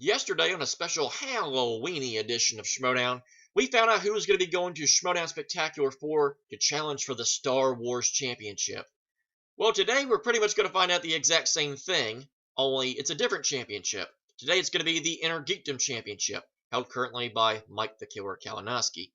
Yesterday, on a special Halloweeny edition of Schmoedown, we found out who was going to be going to Schmoedown Spectacular IV to challenge for the Star Wars Championship. Well, today we're pretty much going to find out the exact same thing, only it's a different championship. Today it's going to be the Innergeekdom Championship, held currently by Mike the Killer Kalinowski.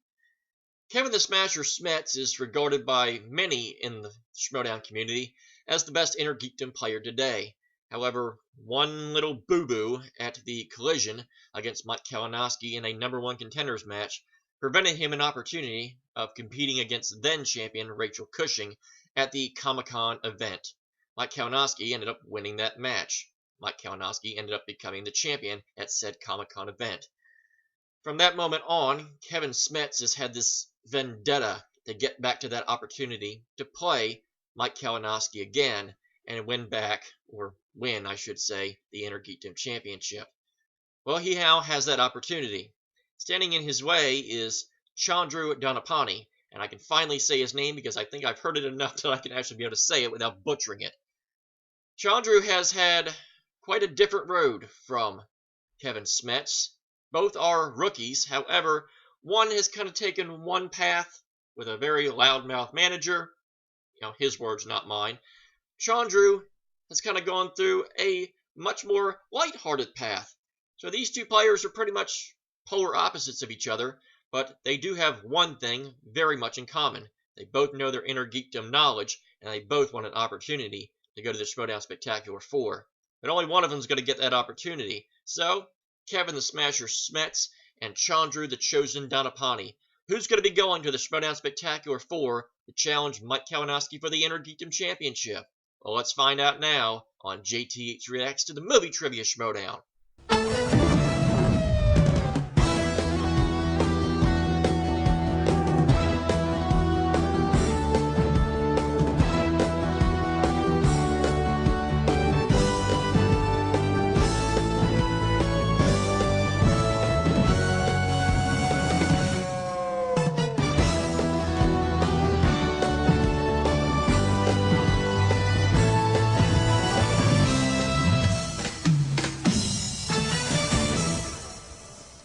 Kevin the Smasher Smets is regarded by many in the Schmoedown community as the best Innergeekdom player today. However, one little boo-boo at the collision against Mike Kalinowski in a #1 contenders match prevented him an opportunity of competing against then-champion Rachel Cushing at the Comic-Con event. Mike Kalinowski ended up winning that match. Mike Kalinowski ended up becoming the champion at said Comic-Con event. From that moment on, Kevin Smets has had this vendetta to get back to that opportunity to play Mike Kalinowski again and win back, or win, I should say, the Innergeekdom Championship. Well, he now has that opportunity. Standing in his way is Chandru Dhandapani, and I can finally say his name because I think I've heard it enough that I can actually be able to say it without butchering it. Chandru has had quite a different road from Kevin Smets. Both are rookies, however, one has kind of taken one path with a very loudmouth manager. His words, not mine. Chandru has kind of gone through a much more lighthearted path. So these two players are pretty much polar opposites of each other, but they do have one thing very much in common. They both know their Innergeekdom knowledge, and they both want an opportunity to go to the Schmoedown Spectacular IV. But only one of them is going to get that opportunity. So, Kevin the Smasher Smets and Chandru the Chosen Dhandapani. Who's going to be going to the Schmoedown Spectacular IV to challenge Mike Kalinowski for the Innergeekdom Championship? Well, let's find out now on JTH Reacts to the Movie Trivia Schmoedown.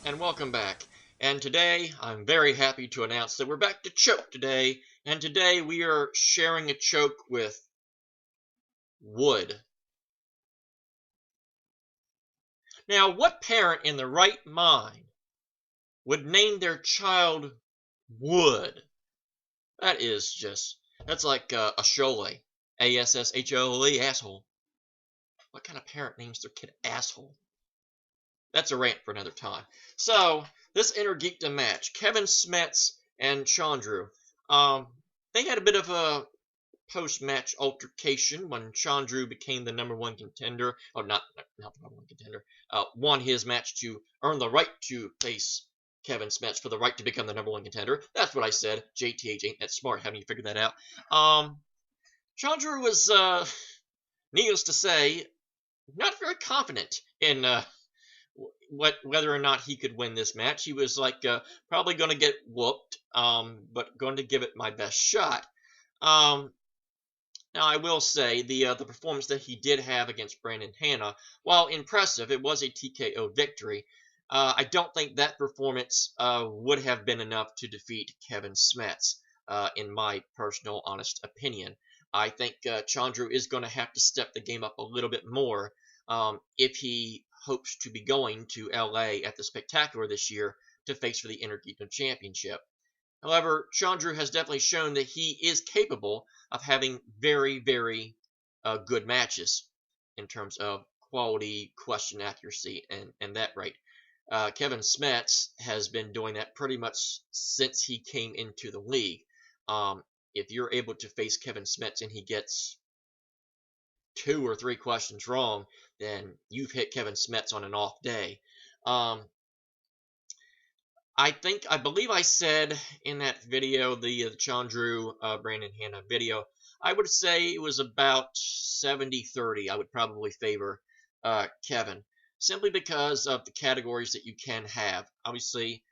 And welcome back. And today, I'm very happy to announce that we're back to choke today. And today we are sharing a choke with wood. Now, what parent in the right mind would name their child Wood? That's like a Shole. A-S-S-H-O-L-E, asshole. What kind of parent names their kid asshole? That's a rant for another time. So, this Innergeekdom match, Kevin Smets and Chandru, they had a bit of a post-match altercation when Chandru became the #1 contender, or not the #1 contender, won his match to earn the right to face Kevin Smets for the right to become the #1 contender. That's what I said. JTH ain't that smart. Haven't you figured that out? Chandru was, needless to say, not very confident in whether or not he could win this match. He was like probably going to get whooped, but going to give it my best shot. Now I will say the performance that he did have against Brandon Hanna, while impressive, it was a TKO victory. I don't think that performance would have been enough to defeat Kevin Smets, in my personal honest opinion. I think Chandru is going to have to step the game up a little bit more if he hopes to be going to LA at the Spectacular this year to face for the Innergeekdom Championship. However, Chandru has definitely shown that he is capable of having very, very good matches in terms of quality, question accuracy, and that right. Kevin Smets has been doing that pretty much since he came into the league. If you're able to face Kevin Smets and he gets 2 or 3 questions wrong, then you've hit Kevin Smets on an off day. I believe I said in that video, the Chandru Brandon Hanna video, I would say it was about 70-30. I would probably favor Kevin, simply because of the categories that you can have. Obviously,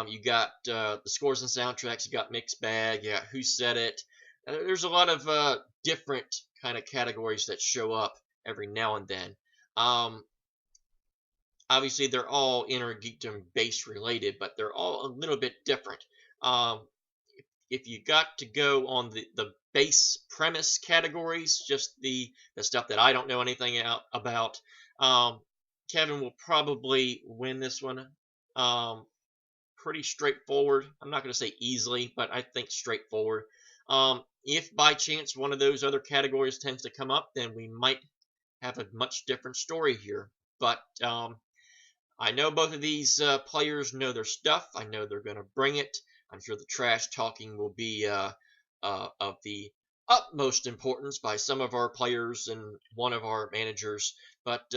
you got the scores and soundtracks, you got mixed bag, you got who said it. There's a lot of different kind of categories that show up every now and then. obviously they're all Innergeekdom base related, but they're all a little bit different. Um, if you got to go on the base premise categories, just the stuff that I don't know anything about, Kevin will probably win this one. Pretty straightforward. I'm not going to say easily, but I think straightforward. If by chance one of those other categories tends to come up, then we might have a much different story here. But I know both of these players know their stuff. I know they're going to bring it. I'm sure the trash talking will be of the utmost importance by some of our players and one of our managers. But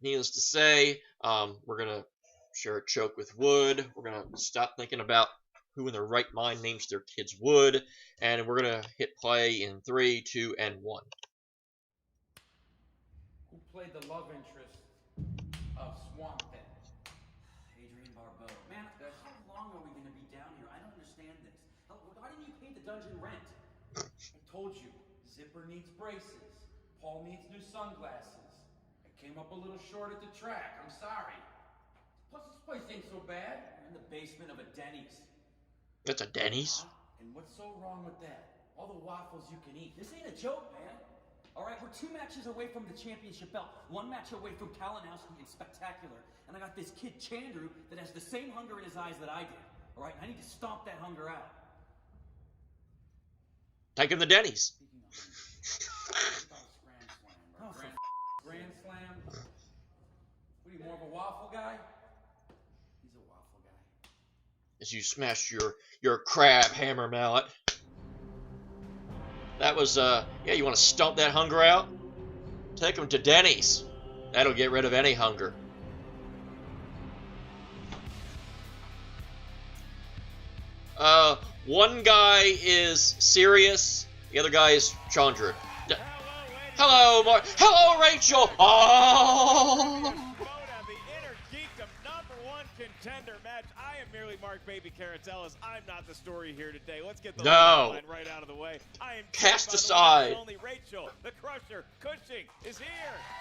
needless to say, we're going to share a choke with Wood. We're going to stop thinking about who in their right mind names their kids Wood. And we're going to hit play in 3, 2, and 1. Who played the love interest of Swamp Thing? Adrian Barbeau. Man, how long are we going to be down here? I don't understand this. Why didn't you pay the dungeon rent? I told you, Zipper needs braces. Paul needs new sunglasses. I came up a little short at the track. I'm sorry. Plus, this place ain't so bad. We're in the basement of a Denny's. That's a Denny's? And what's so wrong with that? All the waffles you can eat. This ain't a joke, man. All right, we're 2 matches away from the championship belt. 1 match away from Kalinowski and Spectacular. And I got this kid, Chandru, that has the same hunger in his eyes that I did. All right, and I need to stomp that hunger out. Take him to Denny's. Grand Slam? What are you, more of a waffle guy? He's a waffle guy. As you smash your crab hammer mallet. That was, yeah, you want to stomp that hunger out? Take him to Denny's. That'll get rid of any hunger. One guy is serious, the other guy is Chandru. Hello, Mark. Hello, Rachel. Oh! The Innergeekdom #1 contender match. I am merely Mark Baby Caratellis. I'm not the story here today. Let's get the line right out of the way. I am cast aside. Only Rachel, the Crusher, Cushing is here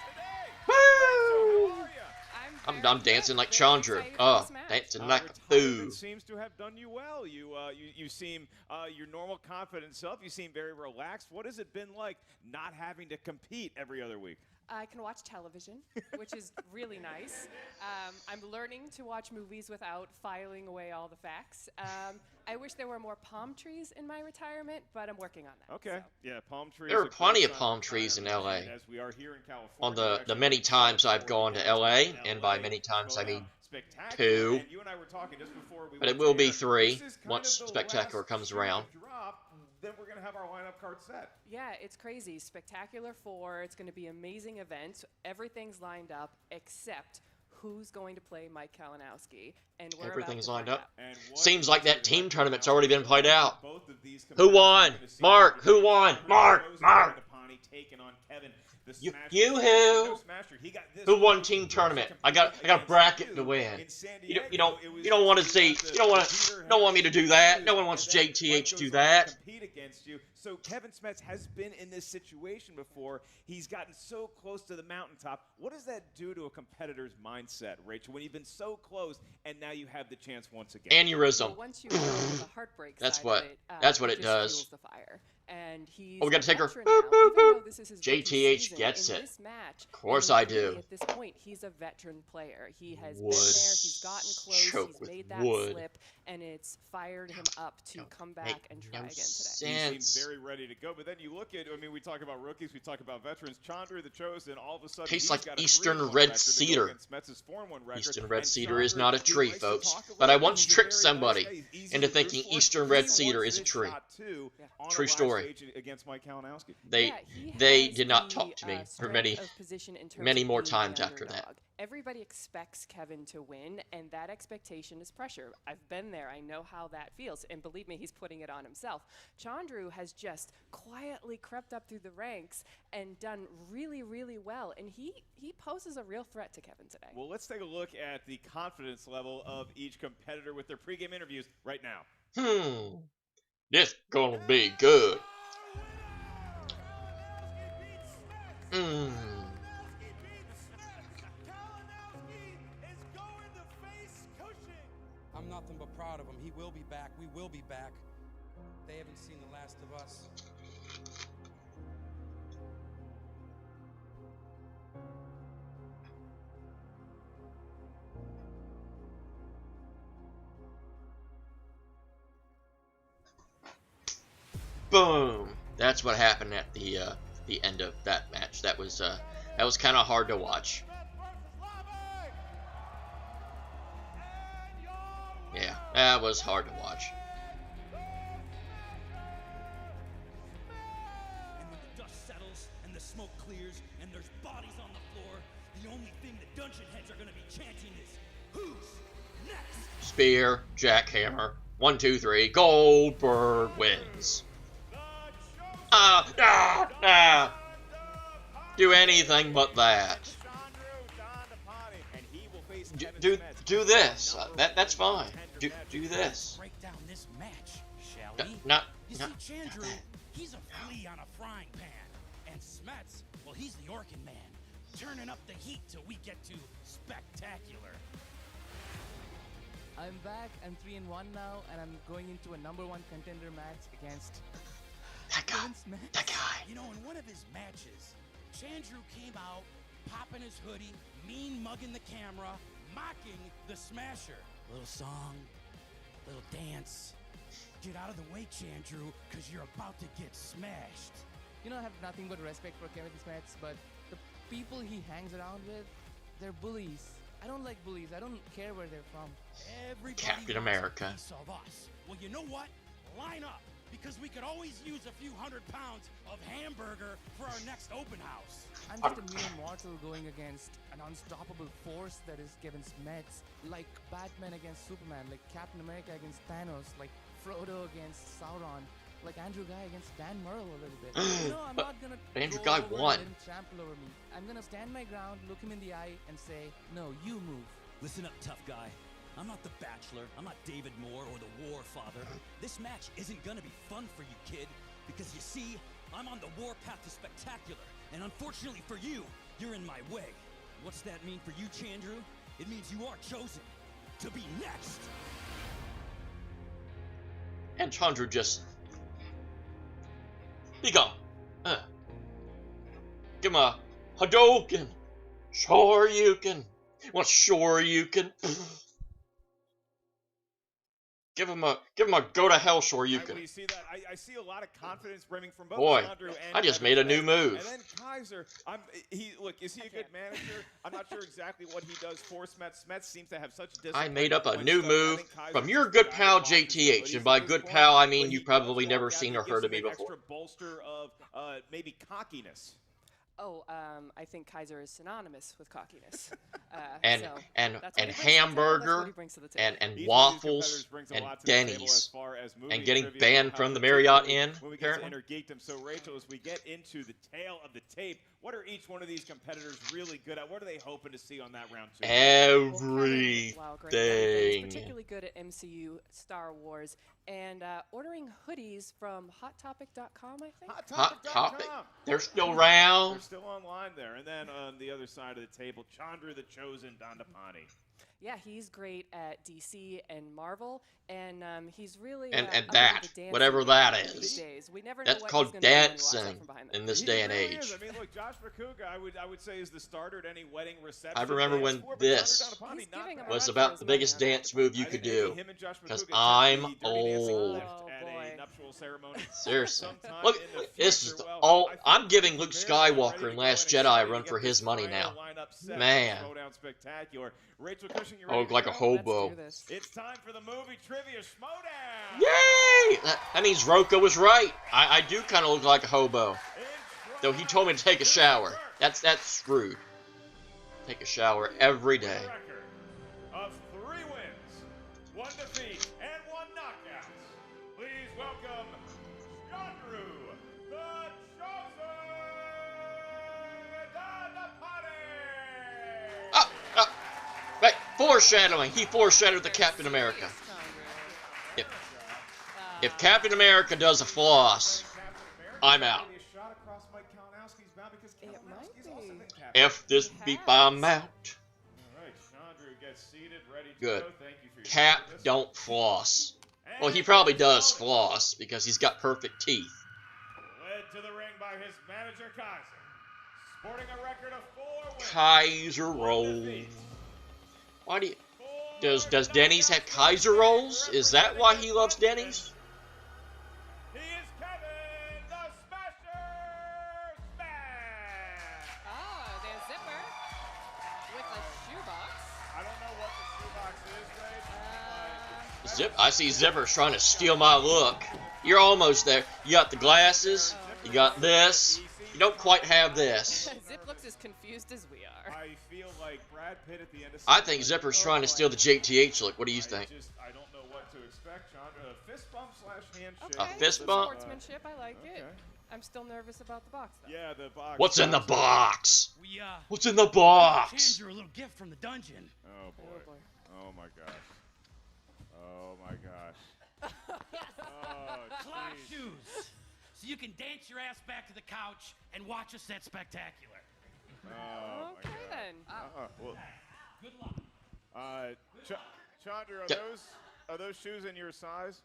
today. Woo! Rachel, how are you? I'm dancing like Chandru. Oh, dancing like a fool. Seems to have done you well. You seem your normal confident self. You seem very relaxed. What has it been like not having to compete every other week? I can watch television, which is really nice. I'm learning to watch movies without filing away all the facts. I wish there were more palm trees in my retirement, but I'm working on that. Okay, so. yeah, palm trees. There are plenty of palm trees in LA. As we are here in California, On the many times I've gone to LA, and by many times I mean 2. You and I were talking just before we But it will be 3 once Spectacular comes around. Then we're going to have our lineup card set. Yeah, it's crazy. Spectacular IV, it's going to be an amazing event. Everything's lined up except who's going to play Mike Kalinowski. And we're Everything's about to lined up. out. Seems like that team tournament's already been played out. Who won? Mark, who won? Mark! Taking on Kevin, You who won team tournament? I got a bracket to win. You don't want to see, you don't want me to do that. No one wants JTH to do that. Compete against you. So Kevin Smets has been in this situation before. He's gotten so close to the mountaintop. What does that do to a competitor's mindset, Rachel, when you've been so close and now you have the chance once again? Aneurysm. Well, once you know the heartbreak That's side what. of it, That's what it just does. fuels the fire. And he's Oh, we gotta take her. veteran now, even though this is his rookie JTH season. gets In it. this match, Of course and I do. At this point, he's a veteran player. He has been Wood. there. He's gotten close. Choke He's with made that Wood. slip, and it's fired him up to come back Make and try no again today. He seems sense. very ready to go, but then you look at, I mean, we talk about rookies, we talk about veterans. Chandru, the Chosen, all of a sudden Tastes he's like got a Eastern 3-1 red record to go cedar. against Smets' 4-1 record. Eastern red And cedar is Chandru, not a he tree, likes to folks. talk a But I little once bit. He's a tricked very somebody nice guy. He's easy into to thinking root for. Eastern He red wants cedar is a this tree. shot, too, on a True live story. stage against Mike Kalinowski. They he did not has talk to me the, for strength of position in terms many of more being the times after that. underdog. Everybody expects Kevin to win, and that expectation is pressure. I've been there. I know how that feels. And believe me, he's putting it on himself. Chandru has just quietly crept up through the ranks and done really, really well. And he poses a real threat to Kevin today. Well, let's take a look at the confidence level of each competitor with their pregame interviews right now. This gonna be good. nothing but proud of him. He will be back. We will be back. They haven't seen the last of us. Boom. That's what happened at the end of that match. That was kind of hard to watch. Yeah, that was hard to watch. And when the dust settles and the smoke clears and there's bodies on the floor, the only thing the dungeon heads are gonna be chanting is, "Who's next?" Spear, jackhammer, 1, 2, 3. Goldberg wins. Do anything but that. Do this. That's fine. Do this. Break down this match, shall we? Not You see, Chandru, he's a flea on a frying pan. And Smets, well, he's the Orkin man. Turning up the heat till we get to Spectacular. I'm back. I'm 3-1 now, and I'm going into a #1 contender match against that guy. Smets. That guy. You know, in one of his matches, Chandru came out, popping his hoodie, mean mugging the camera, mocking the Smasher. Little song, little dance. Get out of the way, Chandru, because you're about to get smashed. You know, I have nothing but respect for Kevin Smets, but the people he hangs around with, they're bullies. I don't like bullies. I don't care where they're from. Everybody Captain wants America. a piece of us. Well, you know what? Line up, because we could always use a few 100 pounds of hamburger for our next open house. I'm just a mere mortal going against an unstoppable force that is Kevin Smets, like Batman against Superman, like Captain America against Thanos, like Frodo against Sauron, like Andrew Guy against Dan Murrell a little bit. You know, I'm not gonna Andrew roll Guy over won. and let him trample over me. I'm gonna stand my ground, look him in the eye, and say, "No, you move." Listen up, tough guy. I'm not the Bachelor, I'm not David Moore or the War Father. This match isn't gonna be fun for you, kid, because you see, I'm on the warpath to Spectacular, and unfortunately for you, you're in my way. What's that mean for you, Chandru? It means you are chosen to be next. And Chandru just be gone. Give him a Hadouken. Sure you can. Well, sure you can. Give him a go to hell, sure you can. When you see that, I see a lot of confidence brimming from both Boy, Chandru and I just Kevin made a new Smets. move. And then Kaiser, look, is he a good manager? I'm not sure exactly what he does for Smets. Smets seems to have such discipline. I made up a when new stuff- I move think Kaiser's from your just good the guy pal that boxes JTH, somebody and by at this good point, pal I but mean he you does probably walk never out, seen he or gives heard of him me an before. extra bolster of maybe cockiness. Oh, I think Kaiser is synonymous with cockiness. And so and that's what and he brings to the table. That's what hamburger he brings to the table. and Each one of these waffles competitors brings a and lot to the table as Denny's. far as movie And getting trivia banned goes, from the Marriott particularly Inn, when we get to apparently. Innergeekdom. So, Rachel, as we get into the tail of the tape, what are each one of these competitors really good at? What are they hoping to see on that round two? Everything. Wow, great. Everything. He's particularly good at MCU, Star Wars, and ordering hoodies from HotTopic.com, I think. Hot Topic. HotTopic.com. They're still They're around. still online there. And then on the other side of the table, Chandru the Chosen Dhandapani. Yeah, he's great at DC and Marvel, and he's really And up into that, the dancing whatever game that these is. days. We never know That's what called he's gonna do when he walks out dancing from behind that. in this He day and really age. is. I mean, look, Josh Makuga, I would say is the starter at any wedding reception. I remember when dance floor, but this Chandru Dhandapani, He's not giving bad. him a was run for about his the money biggest on that. dance move you I could think do. him and Josh 'Cause Makuga I'm took the Dirty Dancing old. lift Oh, at a boy. nuptial ceremony. Seriously. Sometime Look, in the this is future. Well, all. I think I'm giving we're Luke very ready Skywalker to in go Last and Jedi excited a run to for get his this money final now. lineup set Man. for Schmoedown Spectacular. Rachel Cushing, you Oh, ready to like a go? hobo. Let's do this. It's time for the movie trivia Schmoedown. Yay! That means Rocco was right. I do kind of look like a hobo. Though he told me to take a shower. That's rude. Take a shower every day. A record of 3 wins, 1 defeat, and 1 knockout. Please welcome Chandru the Chosen Dhandapani. Right, foreshadowing. He foreshadowed the Captain America. If Captain America does a floss, I'm out. It might be. If this beep, I'm out. Alright, Chandru gets is seated, ready to Good. go. Thank you for your Cap service. don't floss. Well, he And probably he's does going. floss because he's got perfect teeth. Led to the ring by his manager, Kaiser. Sporting a record of 4 wins. Kaiser 1 roll. defeat. Why do you... Four Does Denny's have knockouts for Kaiser the rolls? Is that why he representing loves his Denny's? He is Kevin the Smasher Smash. Oh, there's Zipper with a shoebox. I don't know what the shoebox is, right? I see Zipper's trying to steal my look. You're almost there. You got the glasses. You got this. You don't quite have this. Zip looks as confused as we are. I feel like Brad Pitt at the end of I think Zipper's trying to steal the JTH look. What do you think? I don't know what to expect, Chandra. A fist bump / handshake. Okay, fist some bump? Sportsmanship, I like it. Okay. I'm still nervous about the box though. Yeah, the box. What's in the box? We What's in the box? Chandru a little gift from the dungeon. Oh boy. Oh boy. Oh my gosh. Oh my gosh. Oh, Clock jeez. shoes. So you can dance your ass back to the couch and watch us at Spectacular. Oh Okay my then. God. Well, Good luck. Chandra, Yeah. are those shoes in your size?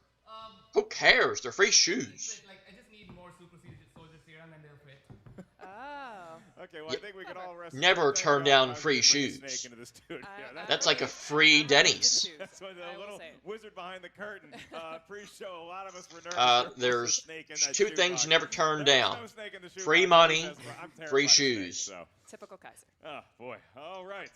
Who cares? They're free shoes. Like, I just need more super soldier serum and they'll fit. Oh. Okay, well, I think we can all rest. Never Thank turn God down I was free gonna bring a shoes. snake into the studio. That's like a free Denny's. That's what I the will little say it. wizard behind the curtain. Pre-show, a lot of us were nervous. There was a There's snake in that two shoe things box. you never turn There was down. no snake in the shoe Free box. money, I'm terrified free of snakes, shoes. so. Typical Kaiser. Oh, boy. All right.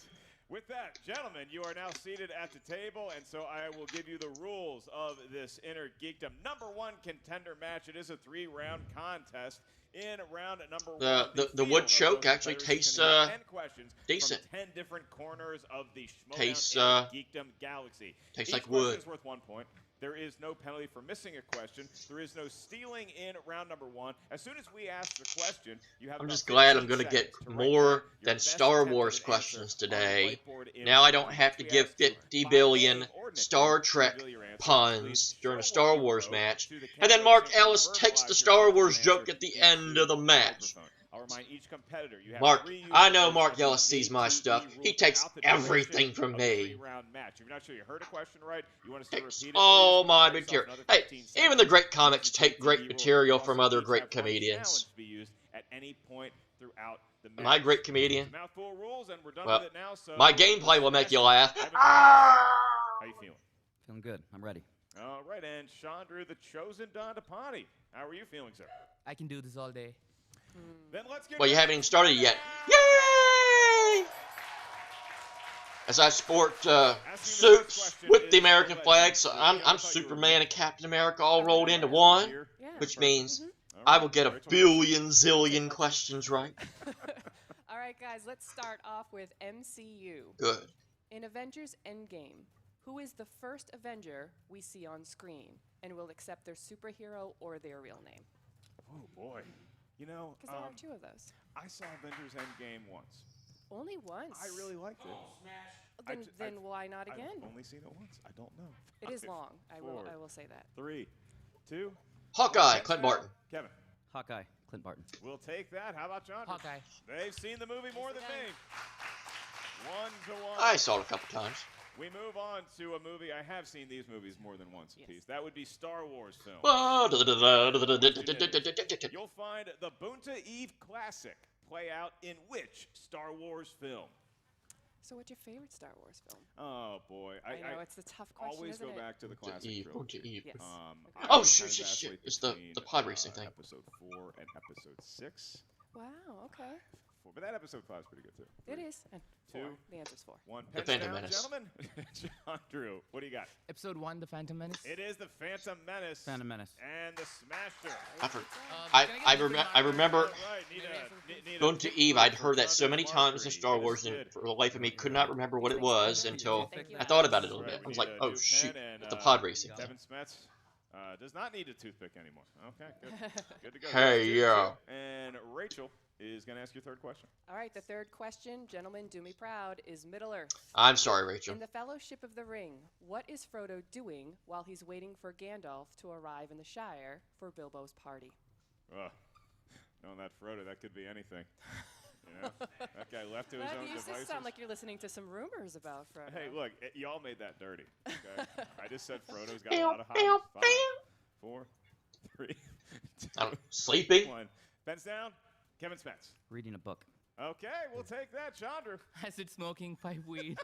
With that, gentlemen, you are now seated at the table, and so I will give you the rules of this Innergeekdom #1 contender match. It is a 3-round contest. In round number 1, The wood choke actually tastes 10 questions decent. from 10 different corners of the Tastes, Schmoedown Innergeekdom galaxy. tastes Each like question wood. is worth 1 point. There is no penalty for missing a question. There is no stealing in round number 1. As soon as we ask the question, you have I'm about just glad 15 I'm going to get seconds to write more down your than best Star attempt at Wars an questions answer today. on the whiteboard in Now I front don't of have us. to We give ask you 50 by billion name or Star nickname to Trek reveal your answer. puns Please during a show Star what you Wars wrote match. to the And then camera Mark so you can Ellis takes verbalize the your Star answer Wars and joke answer at the into end of the match. microphone. I'll remind each competitor you have Mark, 3 I uses know of Mark the Ellis sees my JTE stuff. He rule takes throughout the duration everything from of the me. 3-round match. If you're not sure you heard a question right, you want us to repeat it, Oh please my give material. yourself Hey, another 15 even the great seconds. comics The take great JTE material rules from also other each great have one comedians. challenge to be used at any point throughout the match. Am I a great comedian? Mouthful of rules, and we're done Well, with it now. So my gameplay will make you laugh. How you feeling? Feeling good. I'm ready. All right, and Chandru, the chosen Dhandapani. How are you feeling, sir? I can do this all day. Then let's get Well, you ready haven't even to started start yet. the Yay! As I sport Asking the next suits question with is the American legend. flag, so So, I'm I thought you were Superman good. and Captain America all rolled into one, Here. Yeah. which means All I right, will get a Rachel. billion zillion questions right. All right, guys, let's start off with MCU. Good. In Avengers Endgame, who is the first Avenger we see on screen and will accept their superhero or their real name? Oh boy, you know, Because there are two of those. I saw Avengers Endgame once. Only once. I really liked it. Then, I've- why not again? I've only seen it once. I don't know. It is 5, long. I 4, will say that. 3, 2. Hawkeye, Next Clint round. Barton. Kevin, Hawkeye, Clint Barton. we'll take that. How about John? Hawkeye. They've seen the movie more than me. 1-1. I saw it a couple times. We move on to a movie. I have seen these movies more than once Yes. apiece. That would be Star Wars films. You'll find the Bunta Eve classic play out in which Star Wars film? So, what's your favorite Star Wars film? Oh boy, I know it's the tough question, always isn't go it? back to the classic Eve, trilogy. Eve. Yes. I Oh, was shoot, kind of shit, shit. vacillate It's the between, pod racing thing. Episode 4 and episode 6. Wow. Okay. But that episode 5 is pretty good too. It is. And 4. Two. The answer's 4. 1 The pens Phantom down, Menace. gentlemen. John Drew, what do you got? Episode 1, The Phantom Menace. It is the Phantom Menace. Phantom Menace. And the Smasher. I remember Right, need a going to Eve. I'd heard that so many times in Star Wars, and for the life of me, could not remember what it was until I thought about it a little bit. I was like, oh shoot, it's the pod racing thing. Kevin Smets does not need a toothpick anymore. Okay, good. Good to go. Hey, That's 2-2. yeah. And Rachel is going to ask your third question. All right. The third question, gentlemen, do me proud, is Middle Earth. I'm sorry, Rachel. In the Fellowship of the Ring, what is Frodo doing while he's waiting for Gandalf to arrive in the Shire for Bilbo's party? Knowing that Frodo, that could be anything. You know? That guy left to his Well, own you just devices. sound like you're listening to some rumors about Frodo. Hey, look, y'all made that dirty. Okay? I just said Frodo's got a lot of hobbies. 5, 4, 3, 2, I'm sleeping. 1. Pens down. Kevin Smets. Reading a book. Okay, we'll take that, Chandru. Acid smoking, pipe weed.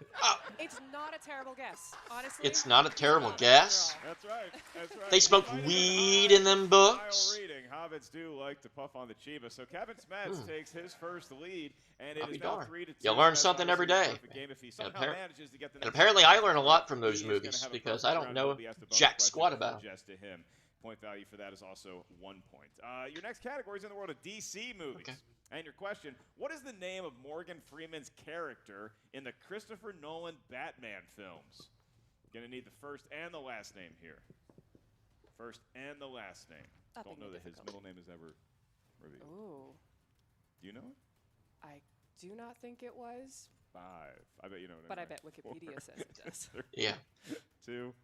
It's not a terrible guess, honestly. It's not a terrible not guess. after all. That's right. That's right. They smoke Despite weed his in them style books. reading, hobbits do like to puff on the chiba. So Kevin Smets takes his first lead, and it I'll be is now darned. 3-2. You learn Smets something every obviously day. a perfect game if he somehow appar- manages to get the And next apparently one. I learn a lot from those He is gonna movies have a because perfect I don't round. know He'll be asked the bonus jack question squat about them. just to him. Point value for that is also 1 point. Your next category is in the world of DC movies. Okay. And your question, what is the name of Morgan Freeman's character in the Christopher Nolan Batman films? Gonna need the first and the last name here. First and the last name. Upping Don't know the that his difficulty. middle name is ever revealed. Ooh, Do you know it? I do not think it was, 5. I bet you know it. but I anyway. bet Wikipedia says it does. 3, Yeah. 2,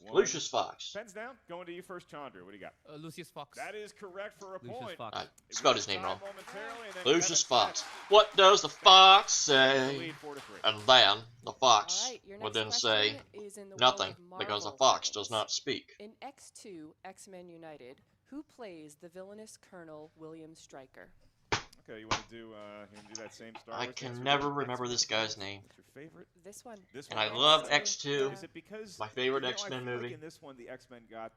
1. Lucius Fox. Pens down. Going to you first, Chandru. What do you got? Lucius Fox. That is correct for a Lucius point. Fox. I spelled his name wrong. Momentarily, and then Lucius Kevin Fox. Smets. What does the fox The say? lead 4-3. And then the fox All right, your would next then question say is in the nothing world of because the Marvel fox films. does not speak. In X2, X-Men United, who plays the villainous Colonel William Stryker? Okay, you want to do that same Star I Wars can dance? never X-Men remember this films? guy's name. What's your favorite? This one. This And one. I love X2. X2. Is it because My favorite I X-Men feel like movie. in this one, the X-Men got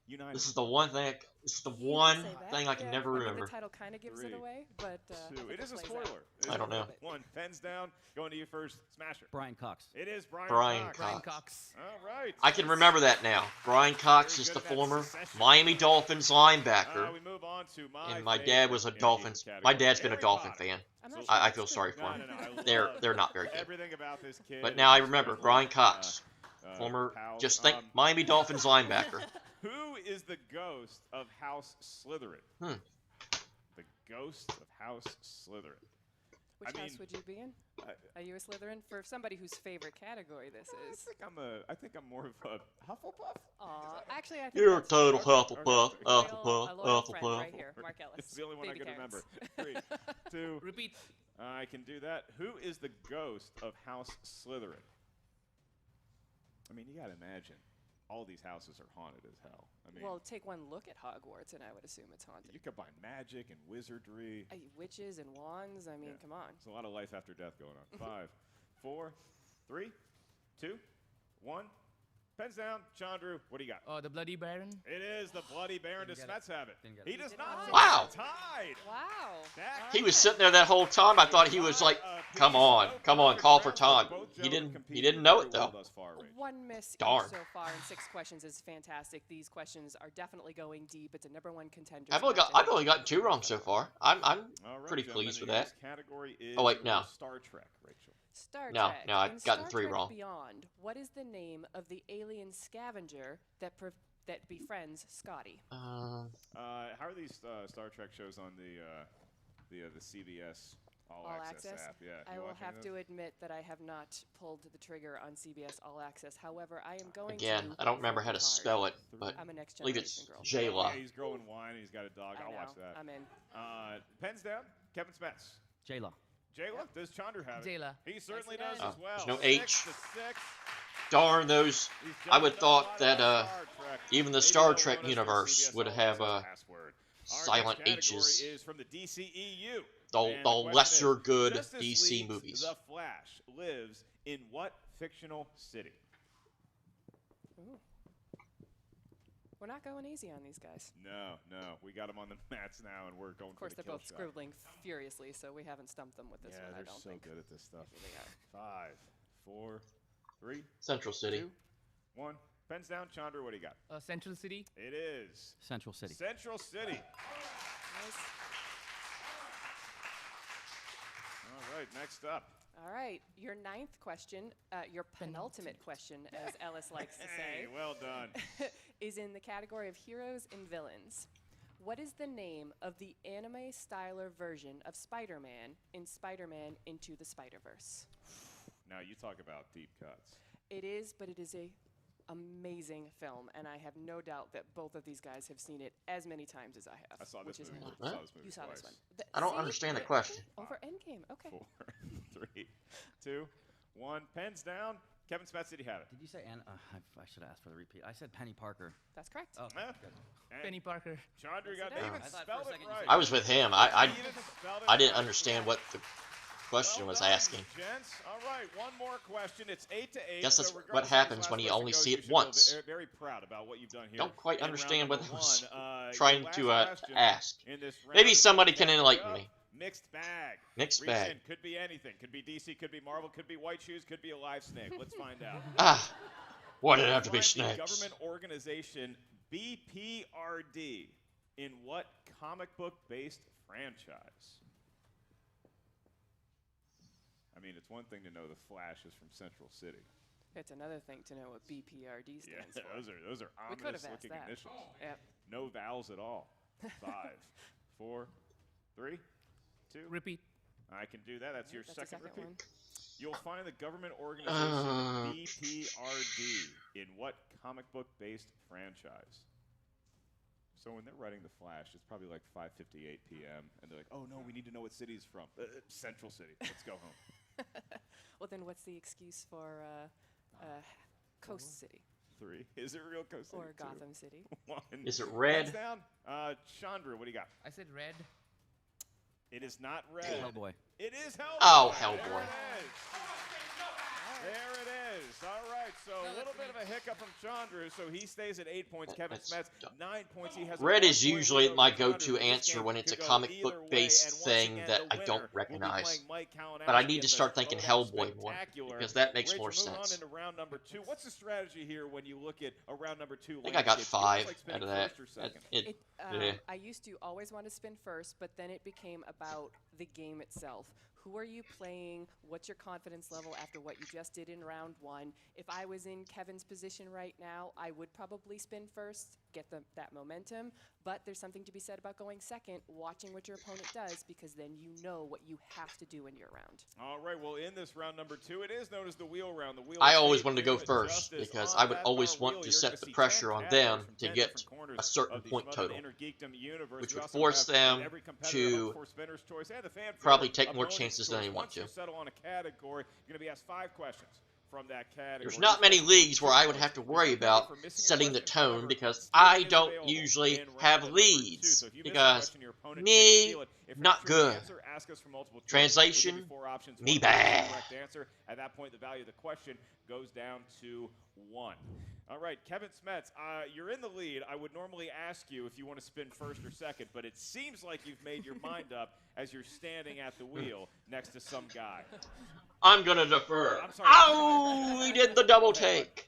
united. This is the one thing. This is the You can one say that. thing I can Yeah, never I mean, remember. the title kind of gives 3, it away, but 2. It is a plays spoiler. out. It is I don't a know. spoiler. 1. Pens down. Going to you first. Smasher. Brian Cox. It is Brian Brian Cox. Brian Cox. Cox. All right. I can remember that now. Brian Cox Very is good the at that former succession. Miami Dolphins linebacker, We move on to and my dad favorite was a Innergeekdom Dolphins. category. My dad's been a Harry Dolphin Potter. fan. I'm So- not sure I that's feel true. sorry for No, him. no, no. I They're love not very good. everything about this kid. But and now I his remember friends, Brian Cox, former. pals. Just think Miami Dolphins linebacker. Who is the ghost of House Slytherin? The ghost of House Slytherin. Which I house mean, would you be in? Are you a Slytherin? For somebody whose favorite category this is. I think I'm more of a Hufflepuff. Aw, actually, I think You're a that's total Okay. Hufflepuff, Okay. a loyal friend Hufflepuff. right here, Mark Ellis. It's the only one Baby I can carrots. remember. 3, 2. Repeat. I can do that. Who is the ghost of House Slytherin? I mean, you gotta imagine, all these houses are haunted as hell. I mean, Well, take one look at Hogwarts, and I would assume it's haunted. you combine magic and wizardry. Witches and wands. I mean, Yeah. come on. There's a lot of life after death going on. 5, 4, 3, 2, 1. Pens down. Chandru, what do you got? The Bloody Baron. It is the Bloody Baron. Does Didn't get Smets have it? Didn't get He it. does Did not. not. Wow. Tied. Wow. That- He was sitting there that whole time. I thought he was like, "Come on, come on, call for time." He didn't know it though. One One miss Darn. each so far in 6 questions is fantastic. These questions are definitely going deep. It's a #1 contender. I've only gotten 2 wrong so far. I'm pretty pleased with that. Category is Oh, wait, no. Star Trek, Rachel. Star No, Trek. no, I've In gotten Star 3 Trek wrong. Beyond, what is the name of the alien scavenger that befriends Scotty? How are these Star Trek shows on the CBS All Access app? Yeah. I You will watching have those? to admit that I have not pulled the trigger on CBS All Access. However, I am going Again. to. I don't remember how to very hard. spell it, but I'm a next I believe generation it's girl. Jayla. Yeah, he's growing wine and he's got a dog. I I'll know. watch that. I'm in. Pens down. Kevin Smets. J-Lo. Jayla, does Chandru have it? Jayla. He certainly Nicely does done. as well. There's no 6 H. to 6. Darn those! He's I would jumping thought a lot that on Star Trek. even the Maybe Star they'll Trek loan us universe their would CBS have All Access password. Our silent next category H's. is from the DCEU. The And question lesser is, good Justice DC League's movies. The Flash lives in what fictional city? Ooh. We're not going easy on these guys. No. We got them on the mats now, and we're going Of course, for the they're kill both shot. scribbling furiously, so we haven't stumped them with this Yeah, one, I they're don't so think. good at this stuff. Maybe they are. 5, 4, 3, Central City. 2, 1. Pens down. Chandru, what do you got? Central City. It is Central City. Central City. Nice. All right, next up. All right, your 9th question, your penultimate question, as Ellis likes to Hey, say, well done. is in the category of heroes and villains. What is the name of the anime-styler version of Spider-Man in Spider-Man Into the Spider-Verse? Now you talk about deep cuts. It is, but it is a amazing film, and I have no doubt that both of these guys have seen it as many times as I have. I saw this which is movie. a lot. I saw this movie You saw twice. this one. I don't See? understand the question. Over Endgame. Okay. 4, 3, 2, 1. Pens down. Kevin Smets, did he have it? Did you say Anna? I should have asked for the repeat. I said Penny Parker. That's correct. Oh, Yeah. good. And Penny Parker. Chandru got Yes, it even is. I thought for a spelled it second you right. said- I was with him. I Even spelled it I didn't right. understand what the question was Well done, asking. Gents. All right, one more question. It's 8-8. Guess that's so what regardless of happens whose when last you question only goes, see you it should once. feel very proud about what you've done here. Don't quite in round understand what I number was one. trying Your to last question ask. in this Maybe round somebody is can enlighten me. Mixed bag. Mixed Reach bag. in. Could be anything. Could be DC, could be Marvel, could be White Shoes, could be a live snake. Let's find out. Ah, why did it have to be Find the snakes? government organization BPRD in what comic book-based franchise? I mean, it's one thing to know the Flash is from Central City. It's another thing to know what BPRD Yeah, stands for. those are We could have ominous asked looking that. initials. Yep. No vowels at all. 5, 4, 3, 2. Repeat. I can do that. That's your That's the second second repeat. one. You'll find the government organization BPRD in what comic book based franchise? So when they're writing The Flash, it's probably like 5:58 p.m. and they're like, "Oh no, we need to know what city he's from. Central City. Let's go home." Well, then what's the excuse for Coast City 3. Is it real Coast City? or 2, Gotham City? 1. Is it red? Hands down. Chandru, what do you got? I said red. It is not red. Hellboy. It is Hellboy. Oh, There Hellboy. it is. There it is. All right, so a little bit of a hiccup from Chandru, so he stays at 8 points. Kevin That's Smets, dumb. 9 points. He has a Red is 1-point usually lead my over Chandru. go-to This answer game when it's a could go comic either book-based way, and once thing again, that the I don't winner will be recognize. playing Mike But I Kalinowski need in to the start thinking Schmoedown Hellboy more, Spectacular. because that makes Rachel, more moving on sense. into round number 2. What's the strategy here when you look at a round number 2? I think I got landscape? Do you 5 like spinning out of that. first or second? Yeah. I used to always want to spin first, but then it became about the game itself. Who are you playing? What's your confidence level after what you just did in round 1? If I was in Kevin's position right now, I would probably spin first, get that momentum. But there's something to be said about going second, watching what your opponent does, because then you know what you have to do in your round. All right, well, in this round number 2, it is known as the wheel round. The wheel I of always fate wanted to go here, first justice because on I would that always far want wheel. to You're set gonna the see pressure 10 on categories them from to 10 get different corners a certain of the point Schmoedown total, Innergeekdom universe. which We would also force have them every competitor to up for spinner's choice and the fan probably favorite take more opponent's chances than choice. they want Once you to. settle on a category, you're going to be asked 5 questions from that category. There's not many leagues where I would have to worry about setting the tone because I don't usually have leads because me, not good. Translation, me bad. At that point, the value of the question goes down to 1. All right, Kevin Smets, you're in the lead. I would normally ask you if you want to spin first or second, but it seems like you've made your mind up as you're standing at the wheel next to some guy. I'm gonna defer. I'm sorry. Oh, we did the double take.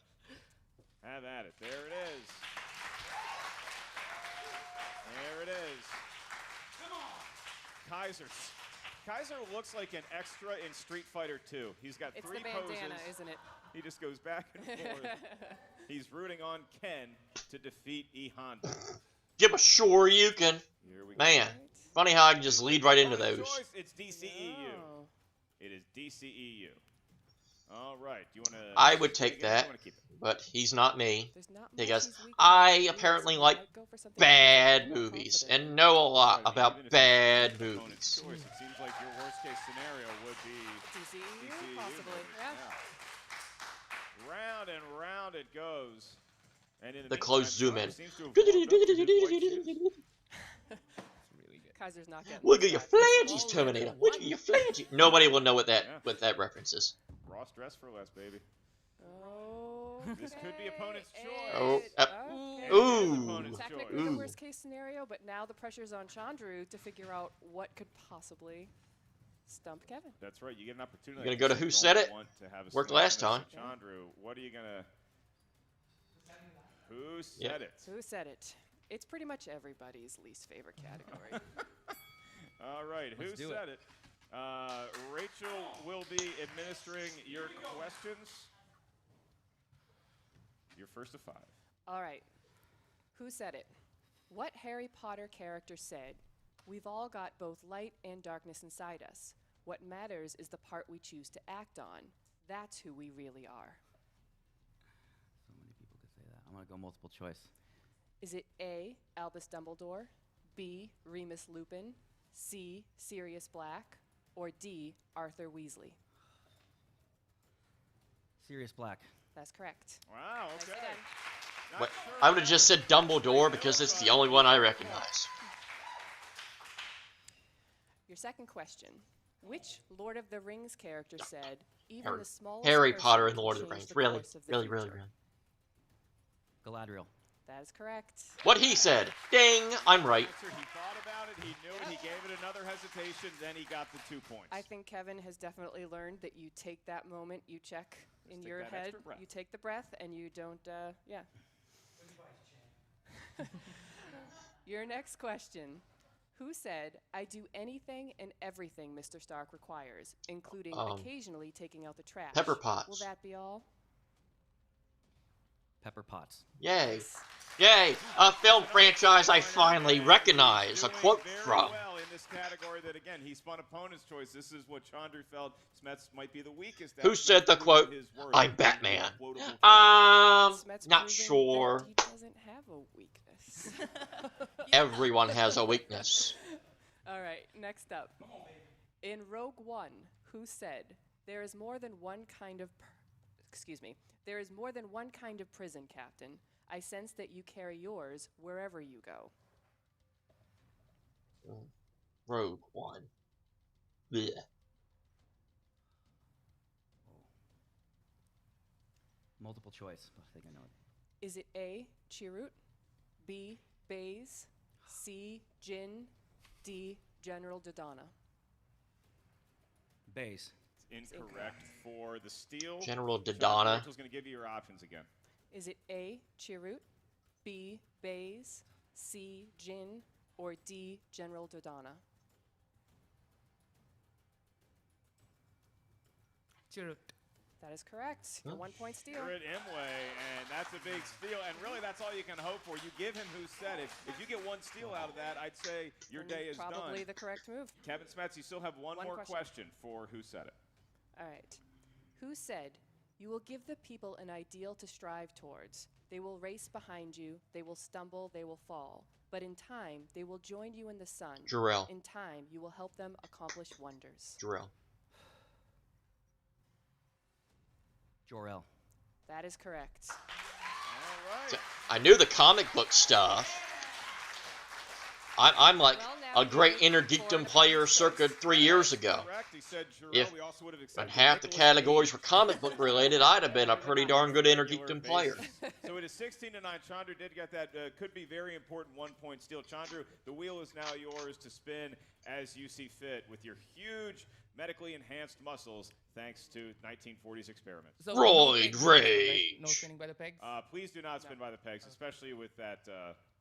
Have at it. There it is. There it is. Kaiser looks like an extra in Street Fighter 2. He's got It's 3 the bandana, poses. isn't it? He just goes back and forth. He's rooting on Ken to defeat E Honda. Give a sure you can. Here we go. Man, funny how I can just lead right into Opponent's those. choice, it's DCEU. Oh. It is DCEU. All right. Do you want to? I would take that, keep it? but he's not me. There's not much Because he's weak I on. apparently He like might go for something bad more movies confident. and know a lot Even about if bad it's the opponent's movies. choice, it seems like your worst case scenario would be DCU, DCEU possibly. movies. Yeah. Round and round it goes. And in the The closed zoom in. seems to have warmed up to his white shoes. Really good. Kaiser's not getting Look at your that. flanges, Terminator. Look at your flanges. Nobody will know what that reference is. Ross dress for less, baby. Oh. This could be opponent's choice. Oh, Okay. Ooh. Opponent's Technically choice. the Ooh. worst case scenario, but now the pressure's on Chandru to figure out what could possibly stump Kevin. That's right. You get an opportunity. You gonna go to You Who don't Said It? want to have a Worked swing last and time. miss. Chandru, what are you gonna? Who said Yeah. it? Who said it? It's pretty much everybody's least favorite category. All right. Who Let's do said it? Rachel will be administering your questions. Your first of 5. All right. Who said it? What Harry Potter character said, "We've all got both light and darkness inside us. What matters is the part we choose to act on. That's who we really are." So many people want to go multiple choice. Is it A, Albus Dumbledore, B, Remus Lupin, C, Sirius Black, or D, Arthur Weasley? Sirius Black. That's correct. Wow, Nicely okay. done. What? I would have just said Dumbledore because it's the only one I recognize. Your second question. Which Lord of the Rings character said, even Harry- the smallest Harry person Potter and can the Lord of the change Rings. the Really, course of the really, really, future? really. Galadriel. That is correct. What he said. Ding, I'm right. Answer, he thought about it, he knew it, he gave it another hesitation, then he got the 2 points. I think Kevin has definitely learned that you take that moment, you check in take your that head, extra breath. you take the breath, and you don't, yeah. Your next question. Who said, I do anything and everything Mr. Stark requires, including occasionally taking out the trash? Pepper Potts. Will that be all? Pepper Potts. Yay. Yay, a film franchise I finally recognize a quote Very from. well in this category that, again, he spun opponent's choice. This is what Chandru felt Smets might be the weakest at. Who said the Smets quote, proving his worth. I'm Batman? Quotable Smets Not proving sure. that he doesn't have a weakness. Everyone has a weakness. All right, next up. In Rogue One, who said, there is more than one kind of there is more than one kind of prison, Captain. I sense that you carry yours wherever you go. Rogue One. Blech. Multiple choice. I think I know it. Is it A, Chirrut, B, Baze, C, Jin, D, General Dodonna? Base. Incorrect for the steal. General So Dodonna. Rachel's going to give you your options again. Is it A, Chirrut, B, Baze, C, Jin, or D, General Dodonna? Chirrut. That is correct. A 1 point steal. You're at Imwe, and that's a big steal. And really, that's all you can hope for. You give him who said it. If you get one steal out of that, I'd say your And day is probably done. the correct move. Kevin Smets, you still have one more question for who said it. All right. Who said, you will give the people an ideal to strive towards. They will race behind you. They will stumble. They will fall. But in time, they will join you in the sun. Jarrell. In time, you will help them accomplish wonders. Jarrell. Jor-El. That is correct. All right. I knew the comic book stuff. I'm like Well, now a great you need Innergeekdom four player points. circa 3 years ago. Correct. He said Jarrell. If We also would have when accepted half the Nicolas categories Cage. were comic book related, I'd have been a pretty darn good Innergeekdom player. So it is 16-9. Chandru did get that. Could be very important 1 point steal. Chandru, the wheel is now yours to spin as you see fit with your huge medically enhanced muscles thanks to 1940s experiment. So Roid no pegs, right? rage. No spinning by the pegs. Please do not spin by the pegs, especially with that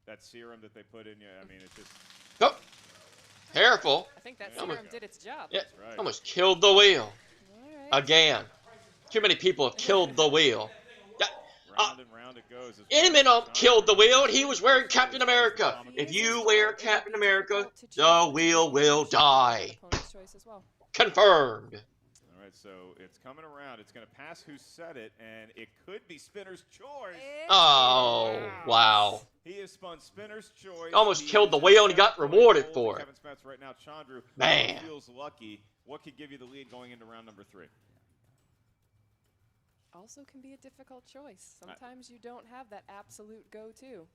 that serum that they put in you. I mean, it's just Oh, careful. I think that There we serum go. did its job. Yeah, right. almost killed the wheel. All right. Again. Too many people have killed the wheel. Yeah, round and round it goes. Eminem killed the wheel and he was wearing Captain America. If you wear Captain America, the wheel will die. Opponent's choice as well. Confirmed. All right, so it's coming around. It's going to pass who said it, and it could be Spinner's choice. Oh, wow. He has spun Spinner's choice. Almost He killed is the wheel and he got 7-point rewarded hold for to it. Kevin Smets right now. Chandru Man. feels lucky. What could give you the lead going into round number 3? Also can be a difficult choice. Sometimes you don't have that absolute go-to.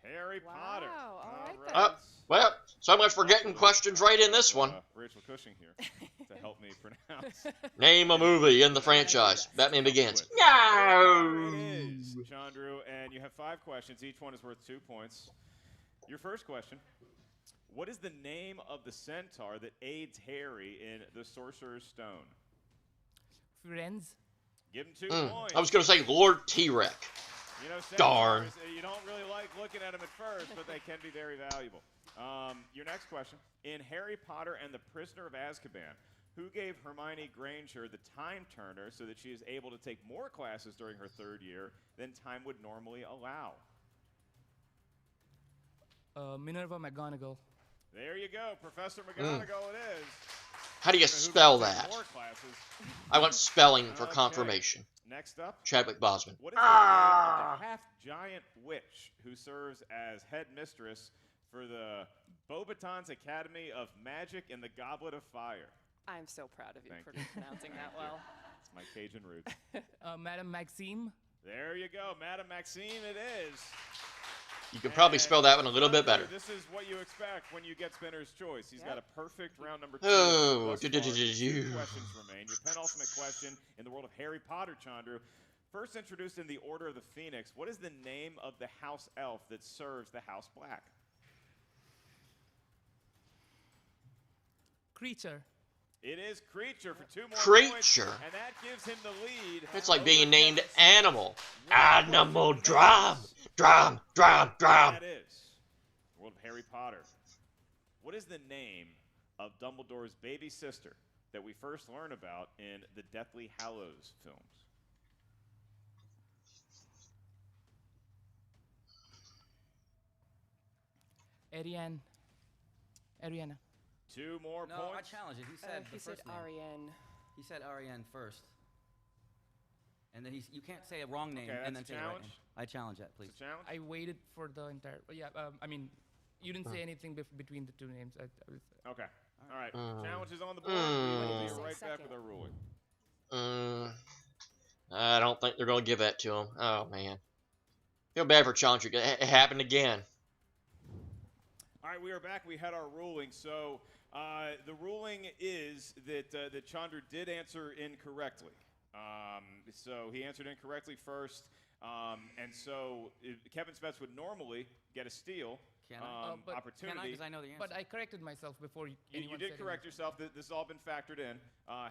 Harry Wow, Potter. all right then. Well, so much for getting questions right in this one. Rachel Cushing here to help me pronounce. Name a movie in the franchise. Batman Begins. There No. it is, Chandru, and you have 5 questions. Each one is worth 2 points. Your first question: what is the name of the centaur that aids Harry in the Sorcerer's Stone? Friends. Give him 2 points. I was going to say Lord T-Rex. You know, Darn. centaurs, you don't really like looking at them at first, but they can be very valuable. Your next question: in Harry Potter and the Prisoner of Azkaban, who gave Hermione Granger the Time Turner so that she is able to take more classes during her 3rd year than time would normally allow? Minerva McGonagall. There you go, Professor McGonagall. It is. How do you Who spell can take that? More classes. I want spelling for Okay. confirmation. Next up, Chadwick Boseman. what is the name of the half-giant witch who serves as headmistress for the Beauxbatons Academy of Magic and the Goblet of Fire? I'm so proud of you Thank for you. pronouncing that well. It's my Cajun roots. Madame Maxime. There you go, Madame Maxime it is. You could probably spell that one a little bit better. This is what you expect when you get Spinner's Choice. He's got a perfect round number 2. Oh, Thus far. 2 questions remain. Your penultimate question in the world of Harry Potter, Chandru. First introduced in the Order of the Phoenix, what is the name of the house elf that serves the House Black? Creature. It is Creature for 2 more points. Creature. And that gives him the lead. It's like being named Animal. Animal Drum. Drum. That is the world of Harry Potter. What is the name of Dumbledore's baby sister that we first learn about in the Deathly Hallows films? Ariana. 2 more No, points. I challenge it. He said He the said first name. Ariane. He said Ariane first. And then you can't say a wrong name Okay, and then that's say a the right challenge? name. I challenge that, please. It's a challenge. I waited for the entire. Yeah. I mean, you didn't say anything between the 2 names. I was, Okay. All right. Challenge is on the board. We'll be right back with our ruling. I don't think they're going to give that to him. Oh, man. Feel bad for Chandru. It happened again. All right, we are back. We had our ruling. So the ruling is that that Chandru did answer incorrectly. So he answered incorrectly first. And so Kevin Smets would normally get a steal Can I? opportunity. Because I know the answer. but I corrected myself before You anyone did said correct yourself. This has all been factored in.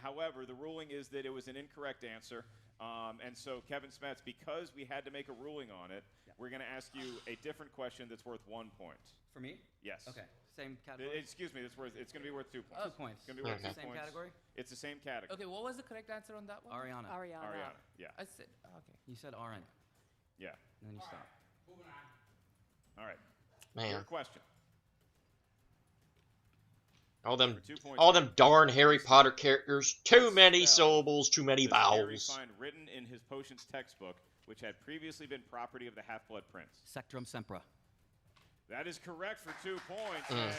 However, the ruling is that it was an incorrect answer. And so, Kevin Smets, because we had to make a ruling on it, we're going to ask you a different question that's worth 1 point. For me? Yes. Okay. Same category? Excuse me. It's going to be worth 2 points. 2 points. It's going to be worth Okay. 2 Same points. category? It's the same category. Okay, what was the correct answer on that one? Ariana. Ariana. Yeah. I said, okay. You said Aran. Yeah. And then you stopped. All right. Man. Your question. All them For 2 points. all them darn Harry Potter characters. Too many syllables, too many Does Harry vowels. find written in his potions textbook, which had previously been property of the Half-Blood Prince? Sectrum Sempra. That is correct for 2 points, and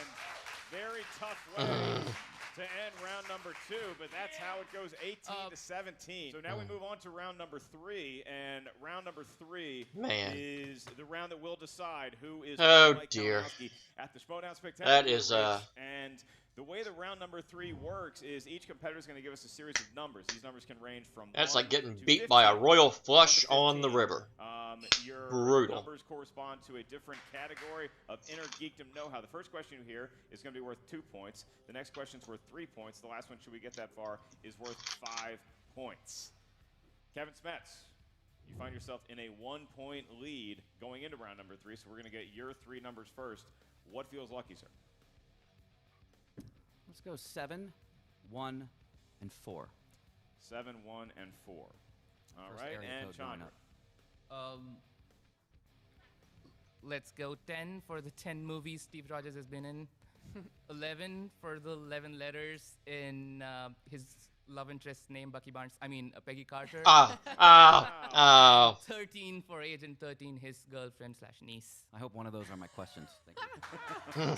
very tough way to end round number 2, but that's how it goes, 18 to 17. So now we move on to round number 3, and round number 3 is the round that will decide who is Mike dear. Kalinowski at the Schmoedown Spectacular. That is and the way the round number 3 works is each competitor is going to give us a series of numbers. These numbers can range from That's 1 like getting to beat by a 15. royal flush 1 to on the 15. river. Your Brutal. numbers correspond to a different category of Innergeekdom know-how. The first question here is going to be worth 2 points. The next question is worth 3 points. The last one, should we get that far, is worth 5 points. Kevin Smets, you find yourself in a 1-point lead going into round number 3, so we're going to get your 3 numbers first. What feels lucky, sir? Let's go 7, 1, and 4. 7, 1, and 4. All First right, area and code going Chandra. up. Let's go 10 for the 10 movies Steve Rogers has been in. 11 for the 11 letters in his love interest name, Peggy Carter. 13 for Agent 13, his girlfriend / niece. I hope one of those are my questions. Thank you.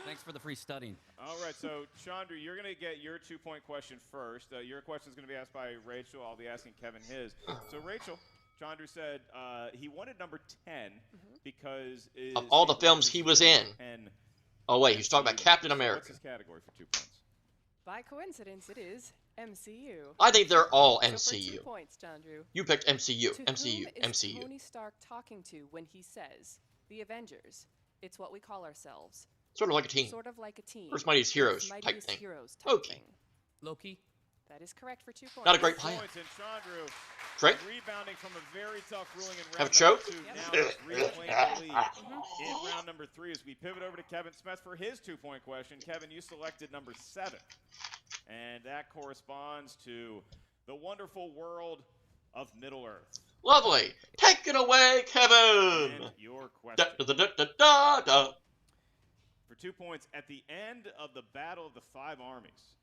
Thanks for the free studying. All right, so Chandru, you're going to get your 2-point question first. Your question is going to be asked by Rachel. I'll be asking Kevin his. So Rachel, Chandru said he wanted number 10 because Of all the films he was in. Oh, wait, he's talking about Captain America. What's his category for 2 points? By coincidence, it is MCU. I think they're all So for MCU. 2 points, Chandru. You picked MCU, To MCU, whom is MCU. Tony Stark talking to when he says, "The Avengers"? It's what we call ourselves. Sort of like a team. Sort of like a team. Earth's Mightiest Heroes Earth's type Mightiest thing. Heroes type Okay. thing. Loki. That is correct for 2 points. Not a great 2 plan. points, and Chandru Trick? rebounding from a very tough ruling in Have a round choke? number 2. Now it's reclaiming the lead in round number 3 as we pivot over to Kevin Smets for his 2-point question. Kevin, you selected number 7, and that corresponds to the wonderful world of Middle-earth. Lovely. Take it away, Kevin. And your Da, question. da, da, da, da, da. For 2 points, at the end of the Battle of the 5 Armies,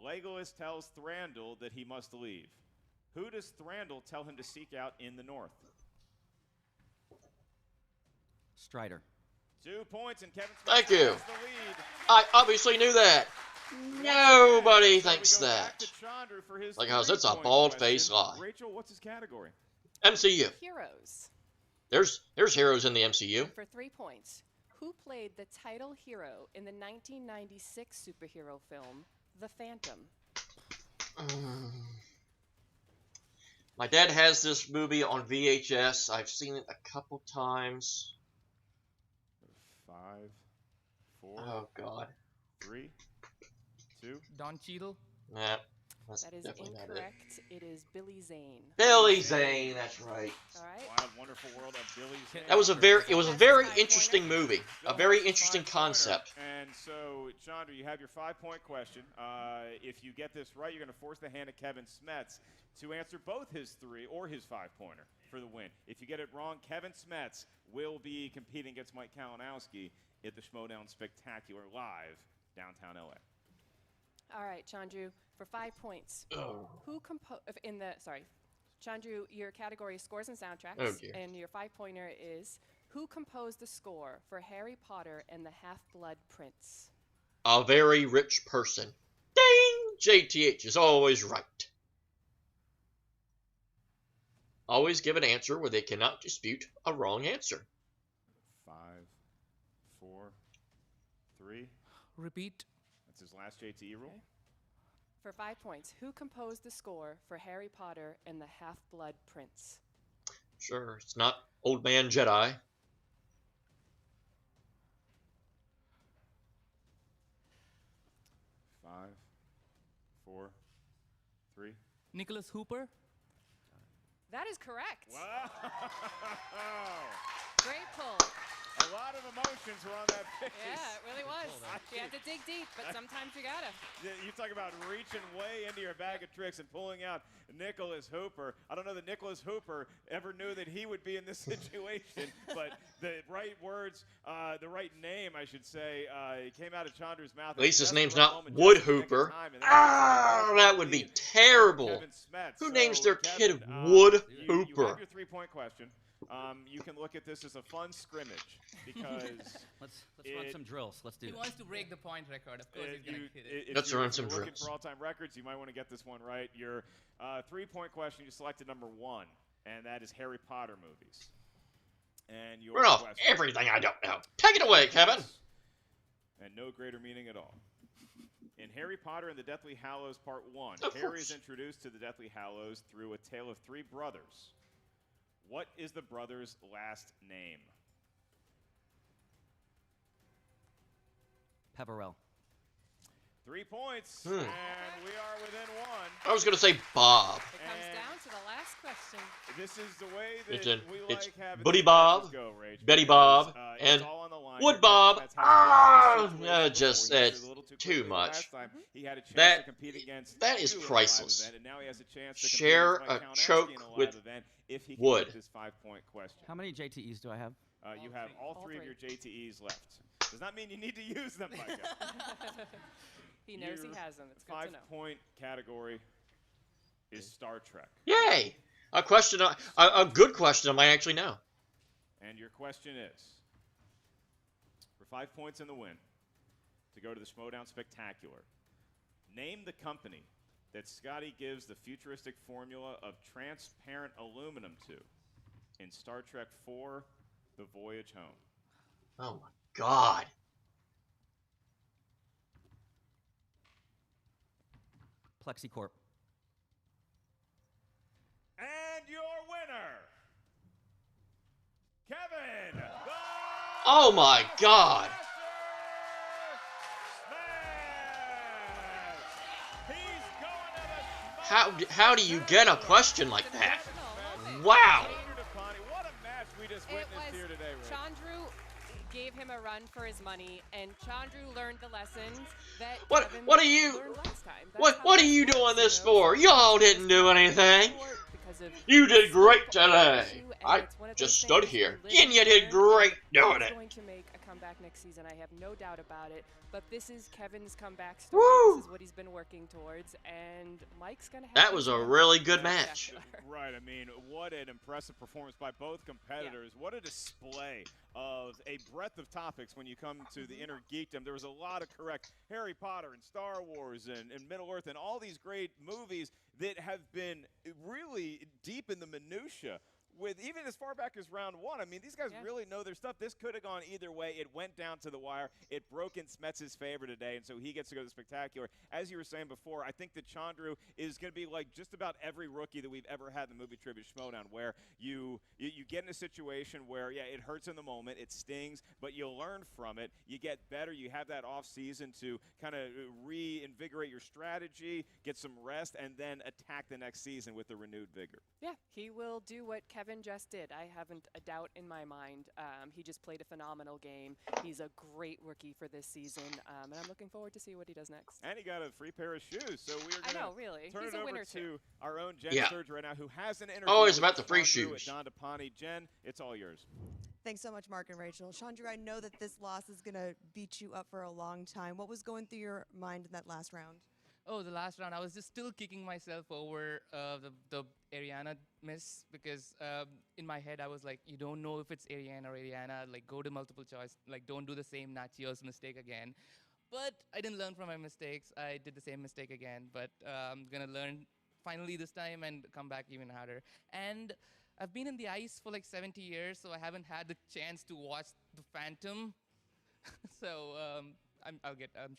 Legolas tells Thranduil that he must leave. Who does Thranduil tell him to seek out in the north? Strider. 2 points, and Kevin Smets Thank you. has the lead. I obviously knew that. Nobody So we thinks go back that. to Chandru for his Like, how's it's a 3-point bald-faced question. lie. Rachel, what's his category? MCU. Heroes. There's heroes in the MCU. For 3 points, who played the title hero in the 1996 superhero film, The Phantom? My dad has this movie on VHS. I've seen it a couple times. 5, 4, Oh, God. 3, 2. Don Cheadle. Nah, that's That is definitely not it. incorrect. It is Billy Zane. Billy Zane, that's right. All right. Wild, wonderful world of Billy Zane. That was a very interesting movie. A very interesting concept. And so, Chandru, you have your 5-point question. If you get this right, you're going to force the hand of Kevin Smets to answer both his 3 or his 5-pointer for the win. If you get it wrong, Kevin Smets will be competing against Mike Kalinowski at the Schmoedown Spectacular live downtown LA. All right, Chandru, for 5 points. Who composed Chandru, your category is scores and soundtracks. Oh, dear. And your 5-pointer is who composed the score for Harry Potter and the Half-Blood Prince? A very rich person. Ding! JTH is always right. Always give an answer where they cannot dispute a wrong answer. 5, 4, 3. Repeat. That's his last JTE rule. Okay. For 5 points, who composed the score for Harry Potter and the Half-Blood Prince? Sure, it's not Old Man Jedi. 5, 4, 3. Nicholas Hooper. That is correct. Wow! Great pull. A lot of emotions were on that face. Yeah, it really was. You had to dig deep, but sometimes you gotta. You talk about reaching way into your bag of tricks and pulling out Nicholas Hooper. I don't know that Nicholas Hooper ever knew that he would be in this situation, but the right words, the right name, I should say, came out of Chandru's mouth. At least his name's not Wood Hooper. Ah, that would be terrible. Who names their kid Wood Hooper? You have your 3-point question. You can look at this as a fun scrimmage because Let's run some drills. Let's do He it. wants to break the point record. Of course, he's gonna hit it. if Let's you're run some looking drills. for all-time records, you might want to get this one right. Your 3-point question, you selected number 1, and that is Harry Potter movies. And your Run off question, everything I don't know. Take it away, Kevin. and no greater meaning at all. In Harry Potter and the Deathly Hallows Part 1, Of Harry is course. introduced to the Deathly Hallows through a tale of 3 brothers. What is the brother's last name? Peverell. 3 points, Hmm. and we are within 1. I was going to say Bob. It comes And- down to the last question. This is the way that we It's like having Buddy these Bob, matches go, Rach, Betty because, Bob, it's and all on the line. Wood Kevin Bob. Smets has been in this situation Just before. He it's did a little too quickly the much. last time. He had a chance That- to compete against that is you in a live priceless. event, and now he has a chance to Share compete against Mike a Kalinowski choke in a live with event if he can Wood. get this 5-point question. How many JTEs do I have? You have all All three of three. your JTEs left. Does not mean you need to use them, Micah. He knows he Your has them. It's good to know. 5-point category is Star Trek. Yay! A question, a good question I might actually know. And your question is, for 5 points in the win, to go to the Schmoedown Spectacular, name the company that Scotty gives the futuristic formula of transparent aluminum to in Star Trek IV, The Voyage Home. Oh my God. Plexicorp. And your winner, Kevin. Oh my God. How do you get a question like that? Wow. What a match we just It witnessed was here today, Rick. Chandru gave him a run for his money, and Chandru learned the lessons that What Kevin are you? learned last time. That's What how are it you works, doing this know? for? Y'all didn't do anything. Because of You did great today. issue, and I it's one of just those stood things here, you live and you did here, great doing it's it. going to make a come back next season. I have no doubt about it. But this is Kevin's comeback story. Woo! This is what he's been working towards, and Mike's gonna have. That was a really good Yeah. match. Right. I mean, what an impressive performance by both competitors. What a display of a breadth of topics when you come to the Innergeekdom. There was a lot of correct Harry Potter and Star Wars and Middle-earth and all these great movies that have been really deep in the minutia. With even as far back as round one, I mean, these guys really know their stuff. This could have gone either way. It went down to the wire. It broke in Smets' favor today, and so he gets to go to the Spectacular. As you were saying before, I think that Chandru is going to be like just about every rookie that we've ever had in the movie trivia Schmoedown, where you get in a situation where, yeah, it hurts in the moment, it stings, but you'll learn from it. You get better. You have that off season to kind of reinvigorate your strategy, get some rest, and then attack the next season with a renewed vigor. Yeah, he will do what Kevin just did. I haven't a doubt in my mind. He just played a phenomenal game. He's a great rookie for this season, and I'm looking forward to see what he does next. And he got a free pair of shoes, so we're going to turn He's it a over winner to our own Jen Sturge right now, who has an interview. Always about the free Chandru shoes. Dhandapani. Jen, it's all yours. Thanks so much, Mark and Rachel. Chandru, I know that this loss is going to beat you up for a long time. What was going through your mind in that last round? Oh, the last round, I was just still kicking myself over the Ariana miss because in my head I was like, you don't know if it's Ariana or Ariana, like go to multiple choice, like don't do the same Nachios mistake again. But I didn't learn from my mistakes. I did the same mistake again, but I'm going to learn finally this time and come back even harder. And I've been in the ice for like 70 years, so I haven't had the chance to watch The Phantom. So I'm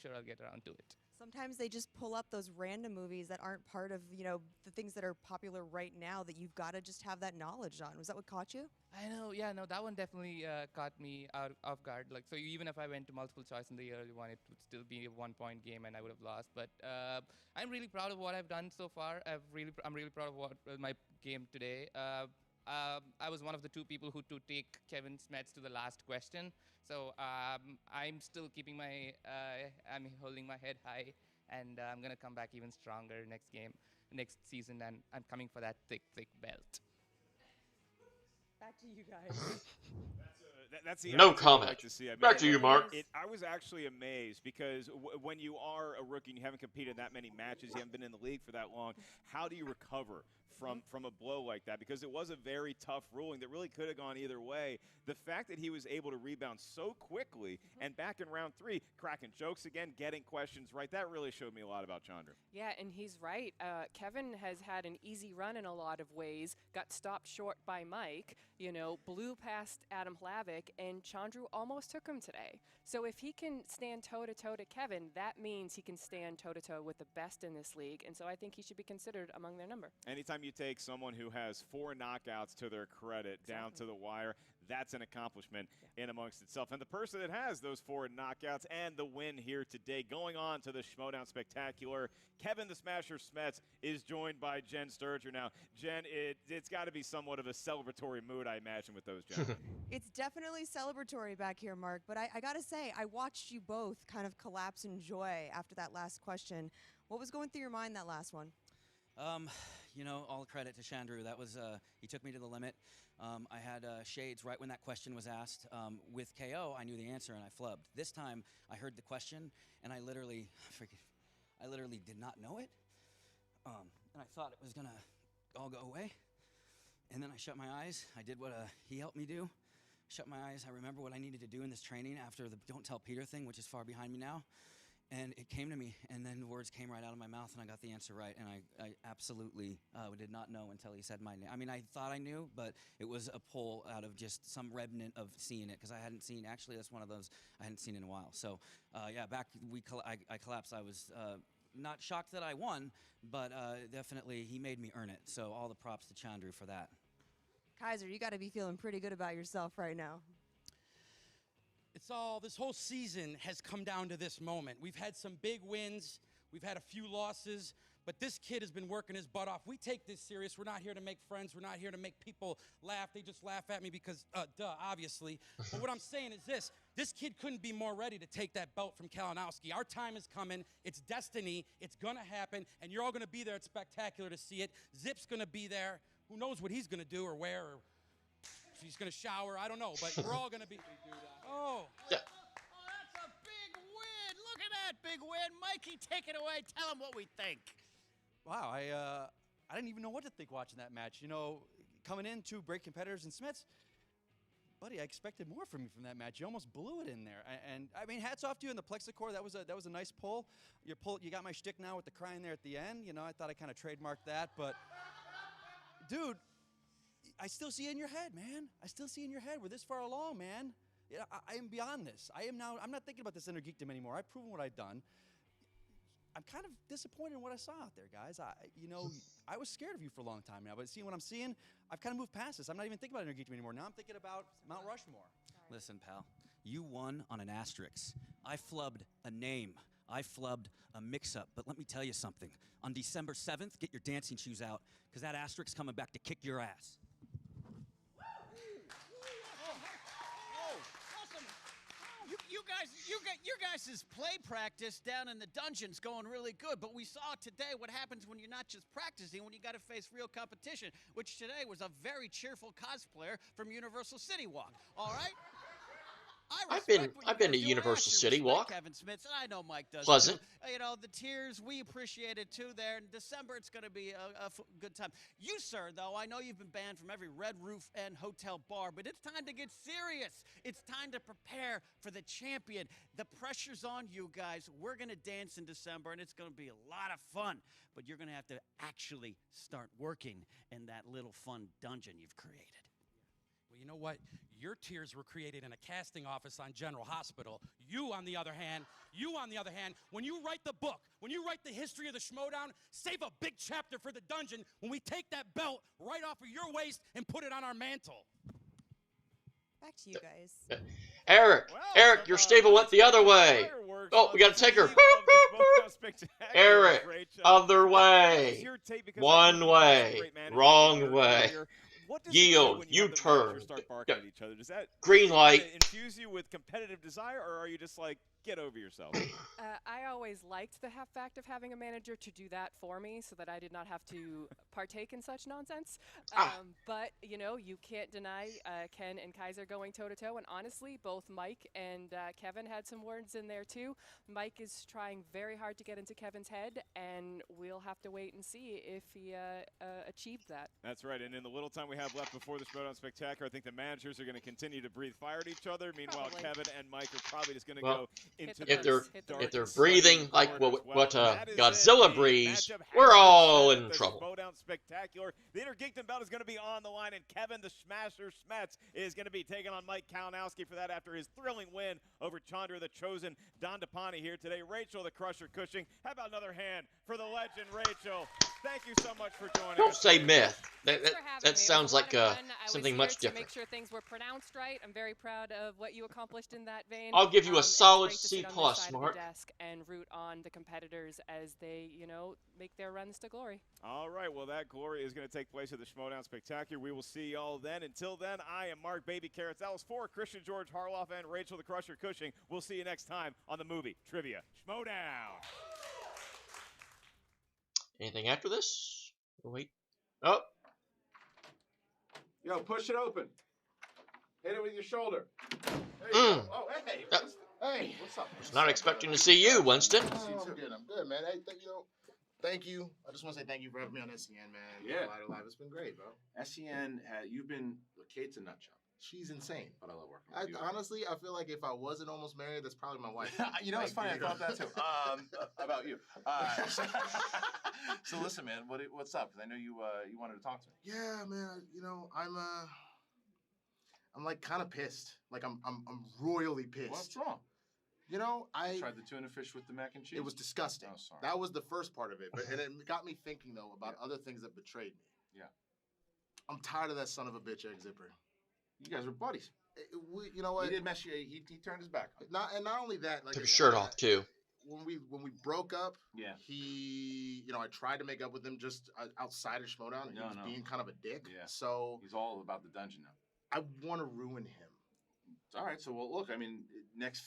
sure I'll get around to it. Sometimes they just pull up those random movies that aren't part of, the things that are popular right now that you've got to just have that knowledge on. Was that what caught you? I know, yeah, no, that one definitely caught me off guard. Like, so even if I went to multiple choice in the early one, it would still be a 1-point game and I would have lost. But I'm really proud of what I've done so far. I'm really proud of what my game today. I was one of the two people who to take Kevin Smets to the last question. So I'm still keeping I'm holding my head high, and I'm gonna come back even stronger next season, and I'm coming for that thick belt. Back to you guys. That's the No attitude I comment. like to see. I mean, Back to you, Mark. I was actually amazed because when you are a rookie and you haven't competed that many matches, you haven't been in the league for that long, how do you recover from a blow like that? Because it was a very tough ruling that really could have gone either way. The fact that he was able to rebound so quickly and back in round 3, cracking jokes again, getting questions right, that really showed me a lot about Chandru. Yeah, and he's right. Kevin has had an easy run in a lot of ways, got stopped short by Mike, blew past Adam Hlavik, and Chandru almost took him today. So if he can stand toe-to-toe to Kevin, that means he can stand toe-to-toe with the best in this league, and so I think he should be considered among their number. Anytime you take someone who has 4 knockouts to their credit down to the wire, that's an accomplishment in amongst itself. And the person that has those 4 knockouts and the win here today, going on to the Schmoedown Spectacular, Kevin the Smasher Smets is joined by Jen Sturger. Now, Jen, it's got to be somewhat of a celebratory mood, I imagine, with those gentlemen. It's definitely celebratory back here, Mark, but I got to say, I watched you both kind of collapse in joy after that last question. What was going through your mind that last one? All credit to Chandru. That was, he took me to the limit. I had shades right when that question was asked. With KO, I knew the answer and I flubbed. This time, I heard the question and I literally did not know it. And I thought it was gonna all go away. And then I shut my eyes. I did what he helped me do. Shut my eyes. I remember what I needed to do in this training after the Don't Tell Peter thing, which is far behind me now. And it came to me, and then the words came right out of my mouth, and I got the answer right. And I absolutely did not know until he said my name. I mean, I thought I knew, but it was a pull out of just some remnant of seeing it, because I hadn't seen, actually, that's one of those I hadn't seen in a while. So, yeah, I collapsed. I was not shocked that I won, but definitely he made me earn it. So all the props to Chandru for that. Kaiser, you got to be feeling pretty good about yourself right now. This whole season has come down to this moment. We've had some big wins, we've had a few losses, but this kid has been working his butt off. We take this serious. We're not here to make friends. We're not here to make people laugh. They just laugh at me because, obviously. But what I'm saying is this kid couldn't be more ready to take that belt from Kalinowski. Our time is coming. It's destiny. It's going to happen, and you're all going to be there. It's spectacular to see it. Zip's going to be there. Who knows what he's going to do or where or He's going to shower. I don't know, but we're all going to be. Oh. Yeah. Oh, that's a big win. Look at that big win. Mikey, take it away. Tell him what we think. Wow, I didn't even know what to think watching that match. You know, coming in, two great competitors in Smets. Buddy, I expected more from you from that match. You almost blew it in there. And I mean, hats off to you in the Plexicor. That was a nice pull. You got my shtick now with the crying there at the end. You know, I thought I kind of trademarked that, but dude, I still see it in your head, man. I still see it in your head. We're this far along, man. Yeah, I am beyond this. I'm not thinking about this Innergeekdom anymore. I've proven what I've done. I'm kind of disappointed in what I saw out there, guys. I was scared of you for a long time now, but seeing what I'm seeing, I've kind of moved past this. I'm not even thinking about Innergeekdom anymore. Now I'm thinking about Mount Rushmore. Listen, pal, you won on an asterisk. I flubbed a name. I flubbed a mix-up. But let me tell you something. On December 7th, get your dancing shoes out, because that asterisk's coming back to kick your ass. You guys' play practice down in the dungeon's going really good, but we saw today what happens when you're not just practicing, when you got to face real competition, which today was a very cheerful cosplayer from Universal City Walk. All right? I've been to Universal City Walk. Kevin Smets, and I know Mike does. Pleasant. Too. You know, the tears, we appreciate it too there. In December, it's going to be a good time. You, sir, though, I know you've been banned from every Red Roof and hotel bar, but it's time to get serious. It's time to prepare for the champion. The pressure's on you guys. We're going to dance in December, and it's going to be a lot of fun. But you're going to have to actually start working in that little fun dungeon you've created. Well, you know what? Your tears were created in a casting office on General Hospital. You, on the other hand, when you write the book, when you write the history of the Schmoedown, save a big chapter for the dungeon when we take that belt right off of your waist and put it on our mantle. Back to you guys. Eric, your stable went the other way. Oh, we got to take her. Eric, other way. One way. Wrong way. Yield, U-turn. Green light. Infuse you with competitive desire, or are you just like, get over yourself? I always liked the fact of having a manager to do that for me so that I did not have to partake in such nonsense. But, you know, you can't deny Ken and Kaiser going toe-to-toe. And honestly, both Mike and Kevin had some words in there, too. Mike is trying very hard to get into Kevin's head, and we'll have to wait and see if he achieved that. That's right. And in the little time we have left before the Schmoedown Spectacular, I think the managers are going to continue to breathe fire at each other. Meanwhile, Kevin and Mike are probably just going to go into if they're breathing like what Godzilla breathes, we're all in trouble. Schmoedown Spectacular. The Innergeekdom belt is going to be on the line, and Kevin the Smasher Smets is going to be taking on Mike Kalinowski for that after his thrilling win over Chandru the Chosen Dhandapani here today. Rachel the Crusher Cushing. How about another hand for the legend, Rachel? Thank you so much for joining us. Don't say myth. That sounds like something much different. To make sure things were pronounced right. I'm very proud of what you accomplished in that vein. I'll give you a solid C+, Mark. Desk and root on the competitors as they, you know, make their runs to glory. All right, well, that glory is going to take place at the Schmoedown Spectacular. We will see y'all then. Until then, I am Mark Baby Carrots Ellis for Christian George Harloff and Rachel the Crusher Cushing. We'll see you next time on the movie Trivia Schmoedown. Anything after this? Wait. Oh. Yo, push it open. Hit it with your shoulder. There you go. Oh, hey. Hey, what's up? Was not expecting to see you, Winston. Oh, I'm good, man. Hey, thank you. I just want to say thank you for having me on SCN, man. Yeah. Live. It's been great, bro. SCN, you've been, Kate's a nut job. She's insane. But I love working with you. Honestly, I feel like if I wasn't almost married, that's probably my wife. You know, it's funny. I thought that too. About you. So listen, man. What's up? Because I know you wanted to talk to me. Yeah, man. You know, I'm like kind of pissed. Like I'm royally pissed. What's wrong? You know, I tried the tuna fish with the mac and cheese. It was disgusting. Oh, sorry. That was the first part of it, and it got me thinking though about other things that betrayed me. Yeah. I'm tired of that son of a bitch egg zipper. You guys were buddies. You know what? He did mess you. He turned his back on you. Not only that, like took his shirt off too. When we broke up, he, I tried to make up with him just outside of Schmoedown, and he was being kind of a dick. Yeah. So he's all about the dungeon now. I want to ruin him. All right. So well, look. I mean,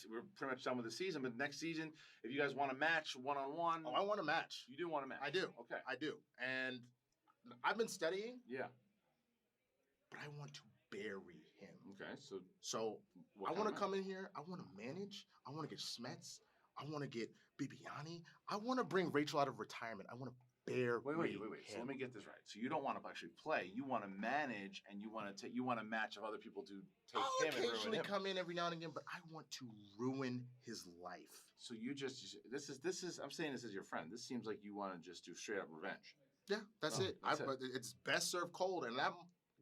we're pretty much done with the season, but next season, if you guys want a match one-on-one, I want a match. You do want a match. I do. Okay. I do, and I've been studying. Yeah. But I want to bury him. Okay, So I want to come in here. I want to manage. I want to get Smets. I want to get Bibiani. I want to bring Rachel out of retirement. I want to Wait. So let me get this right. So you don't want to actually play. You want to manage, and you want to match of other people to take I'll him and ruin occasionally him. come in every now and again, but I want to ruin his life. So you just this is I'm saying this as your friend. This seems like you want to just do straight up revenge. Yeah, that's it. But it's best served cold, and I'm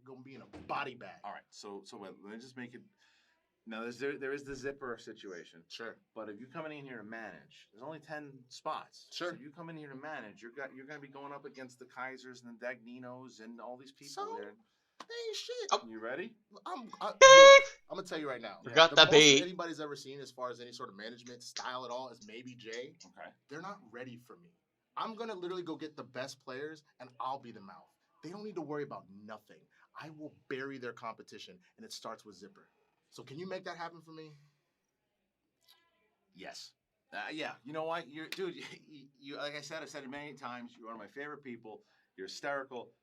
gonna be in a body bag. All right. So wait, let me just make it. Now there is the zipper situation. Sure. But if you coming in here to manage, there's only 10 spots. Sure. So you come in here to manage, you're gonna be going up against the Kaisers and the Dagninos and all these people there. Hey, shit. Oh. You ready? I'm gonna tell you right now. Forgot the that most beat. anybody's ever seen as far as any sort of management style at all is maybe Jay. Okay. They're not ready for me. I'm gonna literally go get the best players, and I'll be the mouth. They don't need to worry about nothing. I will bury their competition, and it starts with Zipper. So can you make that happen for me? Yes. Yeah. You know what? Dude, you like I said, I've said it many times. You're one of my favorite people. You're hysterical.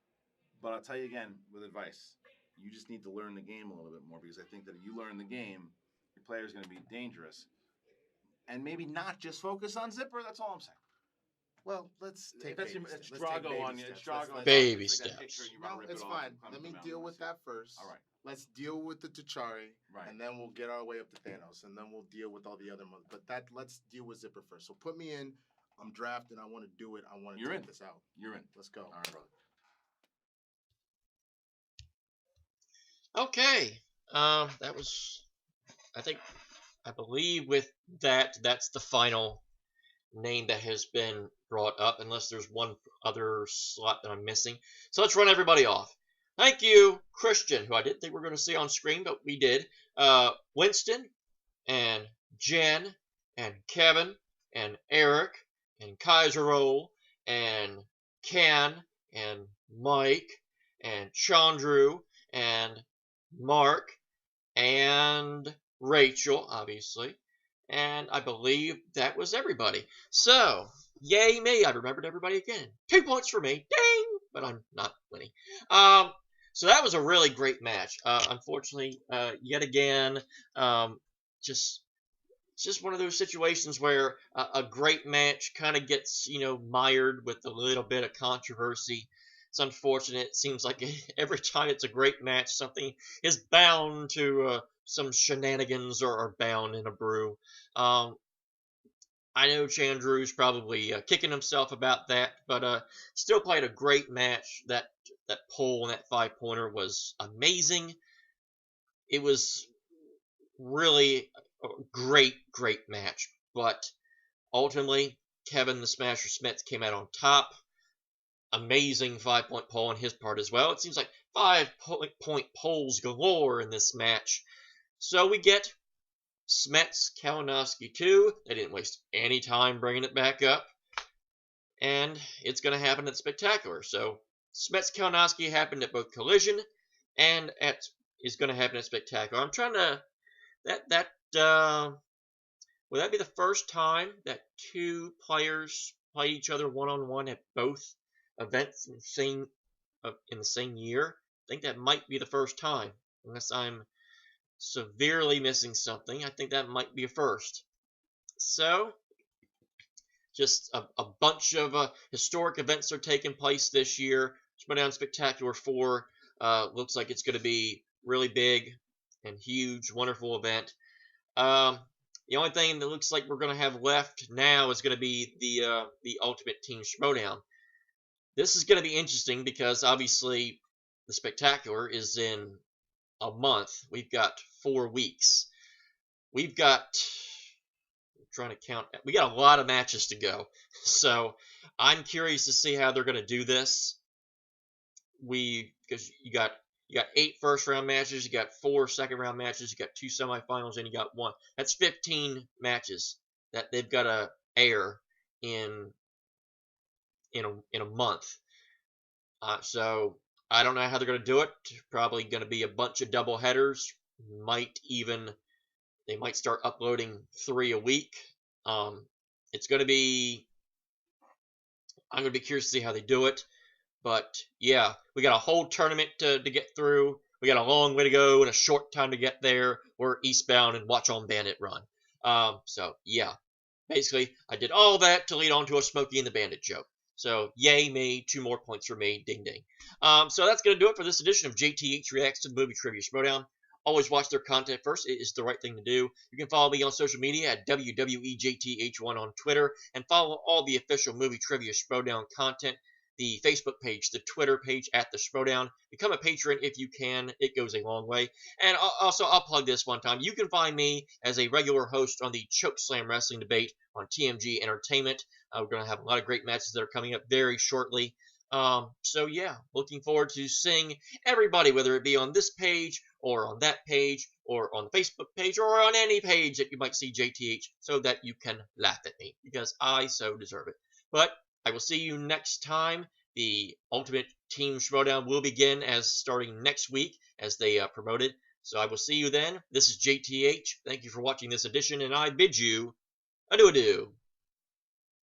But I'll tell you again with advice. You just need to learn the game a little bit more, because I think that if you learn the game, your player's going to be dangerous. And maybe not just focus on Zipper. That's all I'm saying. Well, let's take that's baby it's steps. Drago on you. It's Drago. Baby it's like steps. No, it's fine. Let me deal with that first. All right. Let's deal with the T'Chari, Right. and then we'll get our way up to Thanos, and then we'll deal with all the other ones. But let's deal with Zipper first. So put me in. I'm drafting. I want to do it. I want to take this out. You're in. Let's go. All right, brother. Okay. That was, I believe with that's the final name that has been brought up, unless there's one other slot that I'm missing. So let's run everybody off. Thank you, Christian, who I didn't think we were going to see on screen, but we did. Winston, and Jen, and Kevin, and Eric, and Kaiser Roll, and Ken, and Mike, and Chandru, and Mark, and Rachel, obviously. And I believe that was everybody. So, yay me. I remembered everybody again. 2 points for me. Ding! But I'm not winning. So that was a really great match. Unfortunately, yet again, just one of those situations where a great match kind of gets, mired with a little bit of controversy. It's unfortunate. It seems like every time it's a great match, something is bound to some shenanigans or bound in a brew. I know Chandru's probably kicking himself about that, but still played a great match. That pole and that 5-pointer was amazing. It was really a great match. But ultimately, Kevin the Smasher Smets came out on top. Amazing 5-point pole on his part as well. It seems like 5-point poles galore in this match. So we get Smets Kalinowski 2. They didn't waste any time bringing it back up. And it's going to happen at Spectacular. So Smets Kalinowski happened at both Collision and is going to happen at Spectacular. I'm trying to... Would that be the first time that two players play each other one-on-one at both events in the same year? I think that might be the first time, unless I'm severely missing something. I think that might be a first. So, just a bunch of historic events are taking place this year. Schmoedown Spectacular IV looks like it's going to be really big and huge, wonderful event. The only thing that looks like we're going to have left now is going to be the Ultimate Team Schmoedown. This is going to be interesting because obviously the Spectacular is in a month. We've got 4 weeks. We've got, I'm trying to count, we got a lot of matches to go. So I'm curious to see how they're going to do this. Because you got 8 first-round matches, you got 4 second-round matches, you got 2 semifinals, and you got 1. That's 15 matches that they've got to air in a month. So I don't know how they're going to do it. Probably going to be a bunch of double headers. They might start uploading 3 a week. It's going to be. I'm going to be curious to see how they do it. But yeah, we got a whole tournament to get through. We got a long way to go and a short time to get there. We're eastbound and watch on Bandit run. So yeah, basically I did all that to lead on to a Smokey and the Bandit joke. So yay me, 2 more points for me, ding ding. So that's going to do it for this edition of JTH Reacts to the Movie Trivia Schmoedown. Always watch their content first. It is the right thing to do. You can follow me on social media at WWEJTH1 on Twitter and follow all the official Movie Trivia Schmoedown content, the Facebook page, the Twitter page at the Schmoedown. Become a patron if you can. It goes a long way. And also, I'll plug this one time. You can find me as a regular host on the Chokeslam Wrestling Debate on TMG Entertainment. We're going to have a lot of great matches that are coming up very shortly. So yeah, looking forward to seeing everybody, whether it be on this page or on that page or on the Facebook page or on any page that you might see JTH, so that you can laugh at me because I so deserve it. But I will see you next time. The Ultimate Team Schmoedown will begin as starting next week as they promote it. So I will see you then. This is JTH. Thank you for watching this edition, and I bid you adieu.